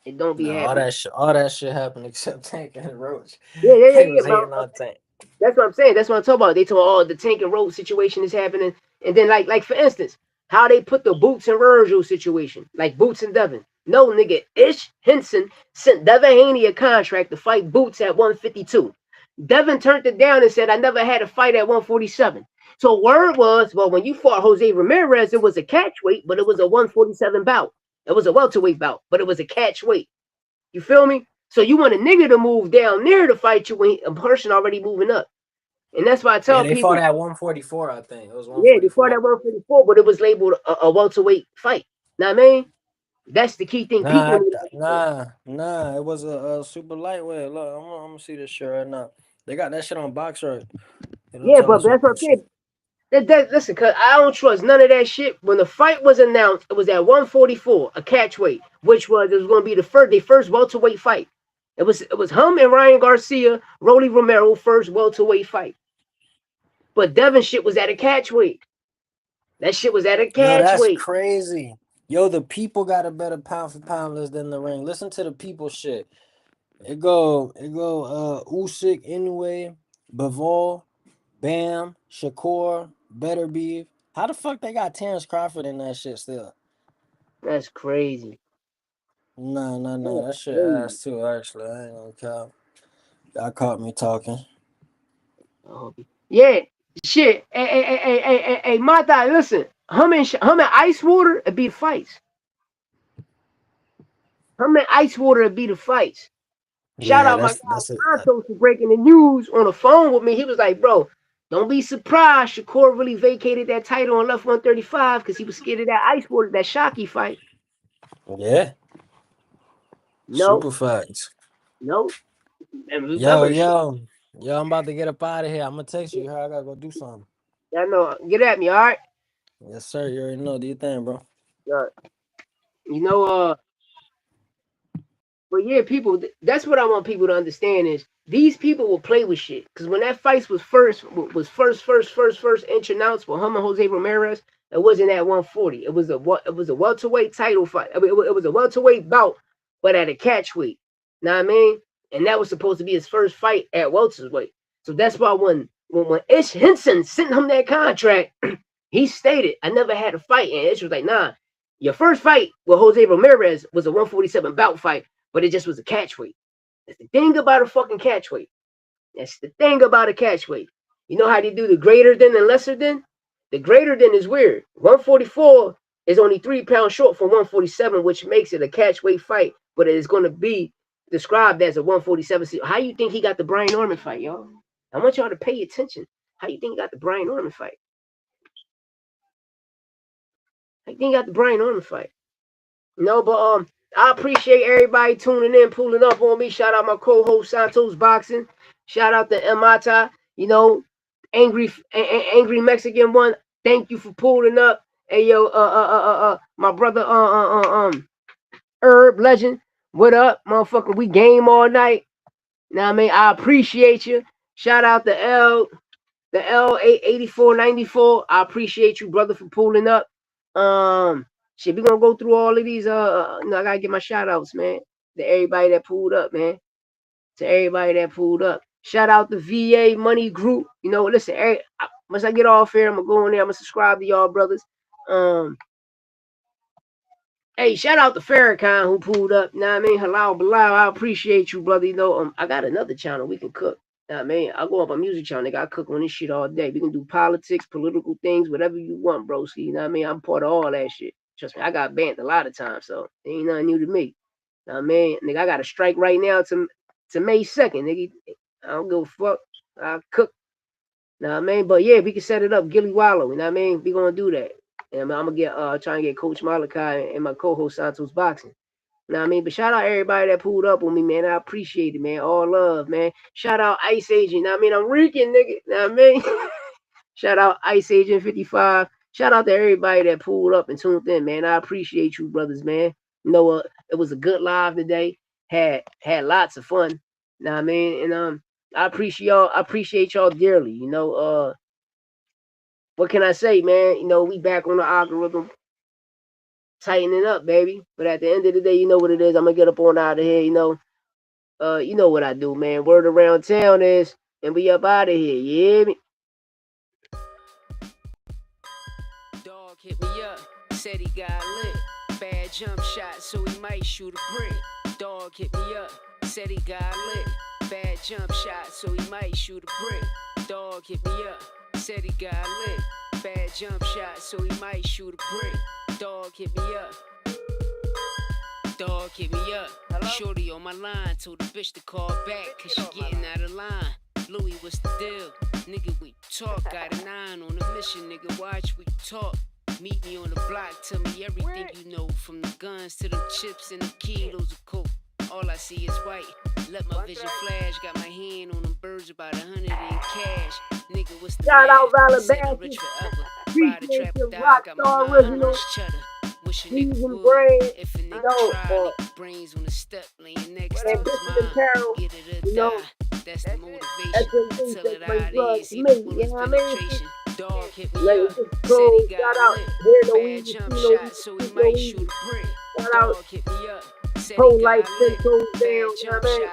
It don't be No, happening. all that shit happened except Tank and Roach. Yeah, They was man. hating on Tank. That's what I'm saying. That's what I'm talking about. They told the Tank and Road situation is happening. And then like for instance, how they put the Boots and Virgil situation. Like Boots and Devin. No, nigga, Ish Henson sent Devin Haney a contract to fight Boots at 152. Devin turned it down and said, I never had a fight at 147. So word was, well, when you fought Jose Ramirez, it was a catch weight, but it was a 147 bout. It was a welterweight bout, but it was a catch weight. You feel me? So you want a nigga to move down there to fight you when a person already moving up. And that's why I Yeah, tell they people. fought at 144, I think. It was Yeah, they fought 144. at 144, but it was labeled a welterweight fight. Know what I mean? That's the key thing people need to understand. It was a super lightweight. Look, I'm gonna see this shit right now. They got that shit on box right. They don't Yeah, tell but us that's what what I'm that shit. saying. Listen, cause I don't trust none of that shit. When the fight was announced, it was at 144, a catch weight, which was it was going to be the first welterweight fight. It was him and Ryan Garcia, Rolly Romero first welterweight fight. But Devin shit was at a catch weight. That shit was at a Yo, catch that's weight. crazy. Yo, the people got a better pound for pound list than the ring. Listen to the people shit. Usyk, Inoue, Bivol, Bam, Shakur, Better Beef. How the fuck they got Terrence Crawford in that shit still? That's crazy. No. That's That shit crazy. ass too, actually. I ain't gonna cap. Y'all caught me talking. Yeah, shit. Hey, Mata, listen. Him and Ice Water would be the fights. Him and Ice Water would be the fights. Shout Yeah, out my that's it. guy Santos for breaking the news on the phone with me. He was like, bro, don't be surprised. Shakur really vacated that title and left 135 because he was scared of that Ice Water, that Shockey fight. Yeah, No, super facts. no. And Yo, remember, yo, yo, I'm about to get up out of here. I'm gonna text you. You heard I gotta go do something. I know. Get at me, all right? Yes, sir. You already know. Do your thing, bro. Uh, you know, but yeah, people. That's what I want people to understand is these people will play with shit. Because when that fight was first announced with him and Jose Ramirez, it wasn't at 140. It was a welterweight title fight. I mean, it was a welterweight bout, but at a catch weight. Know what I mean? And that was supposed to be his first fight at welterweight. So that's why when Ish Henson sent him that contract, he stated, "I never had a fight," and Ish was like, "Nah, your first fight with Jose Ramirez was a 147 bout fight." But it just was a catch weight. That's the thing about a fucking catch weight. That's the thing about a catch weight. You know how they do the greater than and lesser than? The greater than is weird. 144 is only 3 pounds short from 147, which makes it a catchweight fight, but it is going to be described as a 147. How you think he got the Brian Norman fight, y'all? I want y'all to pay attention. How you think he got the Brian Norman fight? How you think he got the Brian Norman fight? No, but I appreciate everybody tuning in, pulling up on me. Shout out my co-host Santos Boxing. Shout out to Emata. You know, angry Mexican one. Thank you for pulling up. Hey yo, my brother Herb Legend. What up, motherfucker? We game all night. Now I mean, I appreciate you. Shout out to the L8494. I appreciate you, brother, for pulling up. Shit, we gonna go through all of these. I gotta get my shout outs, man. To everybody that pulled up, man. To everybody that pulled up. Shout out to VA Money Group. You know, listen, once I get off here, I'm gonna go in there. I'm gonna subscribe to y'all, brothers. Hey, shout out to Farrakhan who pulled up. You know what I mean? Halal Bilal, I appreciate you, brother. You know, I got another channel we can cook. You know what I mean? I'll go up a music channel, nigga. I cook on this shit all day. We can do politics, political things, whatever you want, broski. You know what I mean? I'm part of all that shit. Trust me, I got banned a lot of times, so it ain't nothing new to me. You know what I mean? Nigga, I got a strike right now to May 2nd, nigga. I don't give a fuck. I cook. You know what I mean? But yeah, we can set it up. Gilly Wallow, you know what I mean? We gonna do that. And I'm gonna get try and get Coach Malachi and my co-host Santos Boxing. You know what I mean? But shout out everybody that pulled up on me, man. I appreciate it, man. All love, man. Shout out Ice Agent. You know what I mean? I'm reeking, nigga. You know what I mean? Shout out Ice Agent 55. Shout out to everybody that pulled up and tuned in, man. I appreciate you, brothers, man. You know, it was a good live today. Had lots of fun. You know what I mean? And I appreciate y'all dearly. You know, what can I say, man? You know, we back on the algorithm, tightening up, baby. But at the end of the day, you know what it is. I'm gonna get up on out of here. You know what I do, man. Word around town is, and we up out of here. You hear me? Dog hit me up, said he got lit. Bad jump shot, so he might shoot a brick. Dog hit me up, said he got lit. Bad jump shot, so he might shoot a brick. Dog hit me up. Said he got lit. Bad jump shot, so he might shoot a brick. Dog hit me up. Dog hit me up. Hello? Shorty on my line, told the bitch to call back, cause she getting out of line. Louis, what's the deal? Nigga, we talk. Got a 9 on a mission, nigga, watch we talk. Meet me on the block, tell me everything you know. From the guns to the chips and the kilos of coke. All I see is white. Let my vision flash. Got my hand on them birds, about 100 in cash. Nigga, what's the Shout out Valabassi. Rich forever. Appreciate your Rockstar Original. Cheese and bread. If a nigga try, brains on the step, laying next to his mind. Get it or die. That's the motivation. Tell it how it is. See the bullets penetration. Dog hit me up. Said he got lit. Bad jump shot, so he might shoot a brick. Dog hit me up. Whole life been goes down, you know what I mean?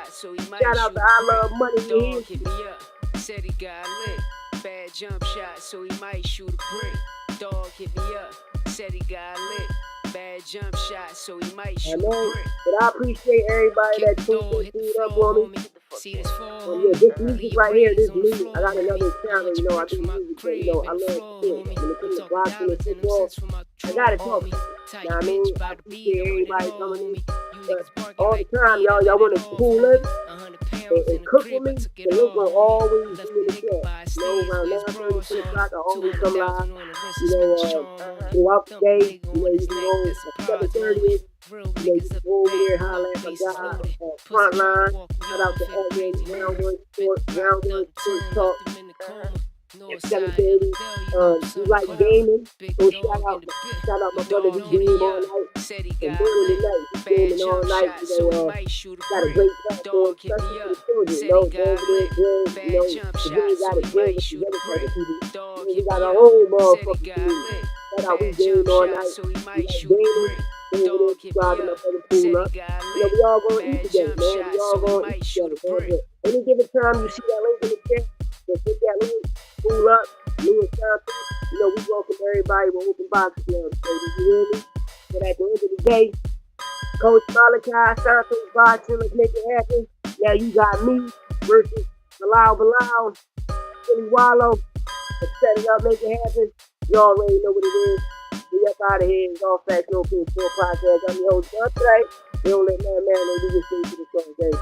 Shout out to I Love Money. Dog hit me up, said he got lit. Bad jump shot, so he might shoot a brick. Dog hit me up, said he got lit. Bad jump shot, so he might shoot a brick. But I appreciate everybody that tuned up on me. See this fall. Yeah, this music right here, this music. I got another channel, you know, I do music, but, you know, I love it. When it comes to boxing and football, I gotta talk. You know what I mean? I appreciate everybody coming in. But all the time, y'all want to pull in and cook with me. The link will always be in the chat. You know, around 9:30, 10 o'clock, I always come live. You know, throughout the day, you know, you can go at 7:30. You know, you can go over there, holler at my guy, Frontline. Shout out to Edwin, Roundwood Sports Talk. At 7:30. You like gaming, so shout out my brother, we game all night. And during the night, he's gaming all night. You know, got a great platform, especially for the children. You know, go over there, game. You know, the video got a game with the other type of people. You know, we got our own motherfucking community. Shout out, we game all night. We like gaming. Go over there, subscribe to my brother, pull up. You know, we all gonna eat together, man. We all gonna eat together, man. Any given time you see that link in the chat, just hit that link. Pull up, me and Santos. You know, we welcome everybody with open boxes now, baby. You hear me? But at the end of the day, Coach Malachi, Santos Boxing, let's make it happen. Now you got me versus Bilal, Gilly Wallow. Let's set it up, make it happen. You already know what it is. We We up out of here. It's All Facts No Opinions 4 podcast. I'm your host, John. Today, we don't let man know we just stay to the song.